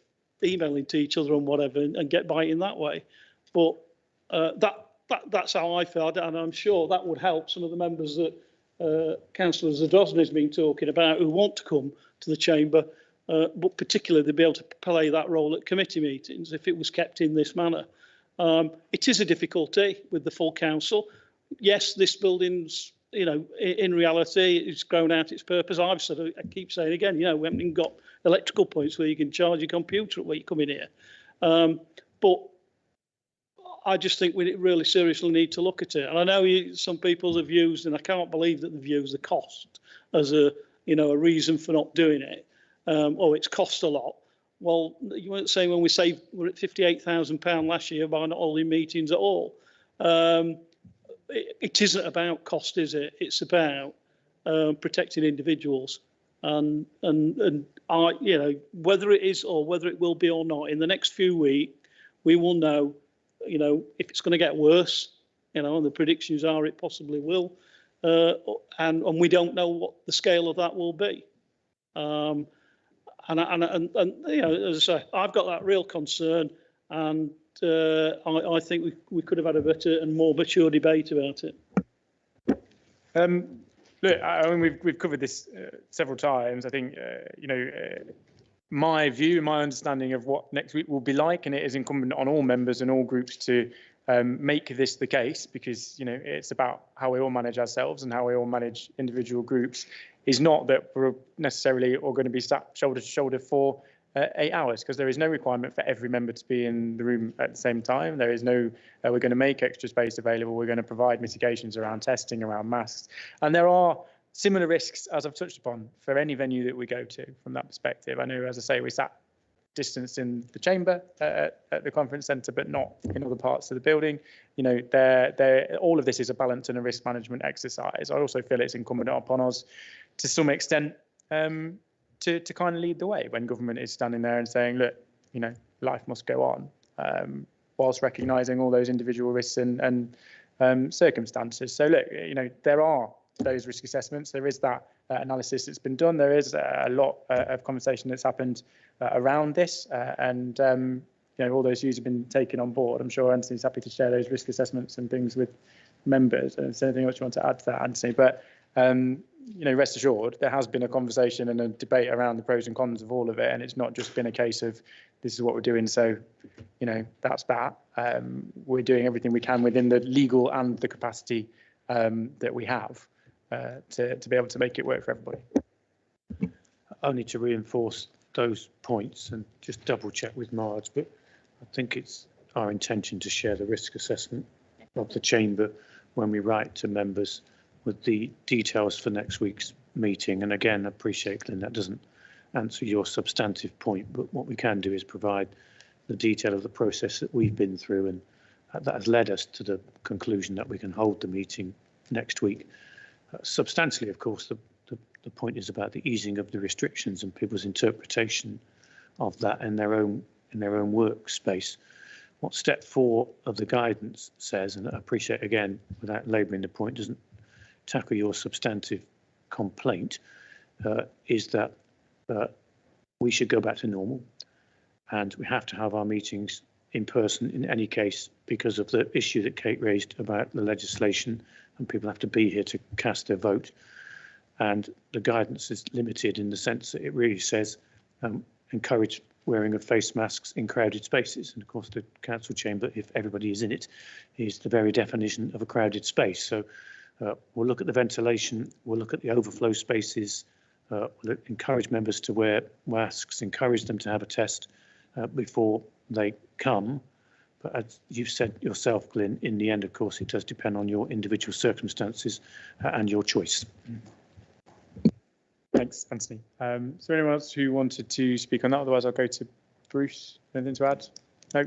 emailing to each other and whatever, and get by in that way. But that's how I feel, and I'm sure that would help some of the members that Councillor Zadrozny has been talking about who want to come to the chamber. But particularly they'd be able to play that role at committee meetings if it was kept in this manner. It is a difficulty with the full council. Yes, this building's, in reality, it's grown out its purpose. I keep saying again, we haven't even got electrical points where you can charge your computer when you come in here. But I just think we really seriously need to look at it. And I know some people have used, and I can't believe that they've used the cost as a reason for not doing it. It's cost a lot. Well, you weren't saying when we're at £58,000 last year by not holding meetings at all. It isn't about cost, is it? It's about protecting individuals, and whether it is or whether it will be or not. In the next few weeks, we will know, if it's going to get worse, and the predictions are it possibly will, and we don't know what the scale of that will be. And as I say, I've got that real concern, and I think we could have had a better and more mature debate about it. Look, I mean, we've covered this several times. I think, my view, my understanding of what next week will be like, and it is incumbent on all members and all groups to make this the case, because, it's about how we all manage ourselves and how we all manage individual groups, is not that we're necessarily all going to be sat shoulder to shoulder for 8 hours, because there is no requirement for every member to be in the room at the same time. There is no, we're going to make extra space available. We're going to provide mitigations around testing, around masks. And there are similar risks, as I've touched upon, for any venue that we go to from that perspective. I know, as I say, we sat distanced in the chamber at the conference centre, but not in other parts of the building. All of this is a balance and a risk management exercise. I also feel it's incumbent upon us to some extent to kind of lead the way when government is standing there and saying, look, life must go on, whilst recognising all those individual risks and circumstances. So look, there are those risk assessments. There is that analysis that's been done. There is a lot of conversation that's happened around this, and all those views have been taken on board. I'm sure Anthony's happy to share those risk assessments and things with members. And is there anything else you want to add to that, Anthony? But rest assured, there has been a conversation and a debate around the pros and cons of all of it, and it's not just been a case of this is what we're doing, so that's that. We're doing everything we can within the legal and the capacity that we have to be able to make it work for everybody. Only to reinforce those points and just double check with Marge, but I think it's our intention to share the risk assessment of the chamber when we write to members with the details for next week's meeting. And again, I appreciate, Glenn, that doesn't answer your substantive point, but what we can do is provide the detail of the process that we've been through, and that has led us to the conclusion that we can hold the meeting next week. Substantially, of course, the point is about the easing of the restrictions and people's interpretation of that in their own workspace. What step 4 of the guidance says, and I appreciate, again, without labouring the point, doesn't tackle your substantive complaint, is that we should go back to normal, and we have to have our meetings in person in any case because of the issue that Kate raised about the legislation, and people have to be here to cast their vote. And the guidance is limited in the sense that it really says encourage wearing of face masks in crowded spaces. And of course, the council chamber, if everybody is in it, is the very definition of a crowded space. So we'll look at the ventilation, we'll look at the overflow spaces, we'll encourage members to wear masks, encourage them to have a test before they come. But as you've said yourself, Glyn, in the end, of course, it does depend on your individual circumstances and your choice. Thanks, Anthony. Is there anyone else who wanted to speak on that? Otherwise, I'll go to Bruce. Anything to add? No.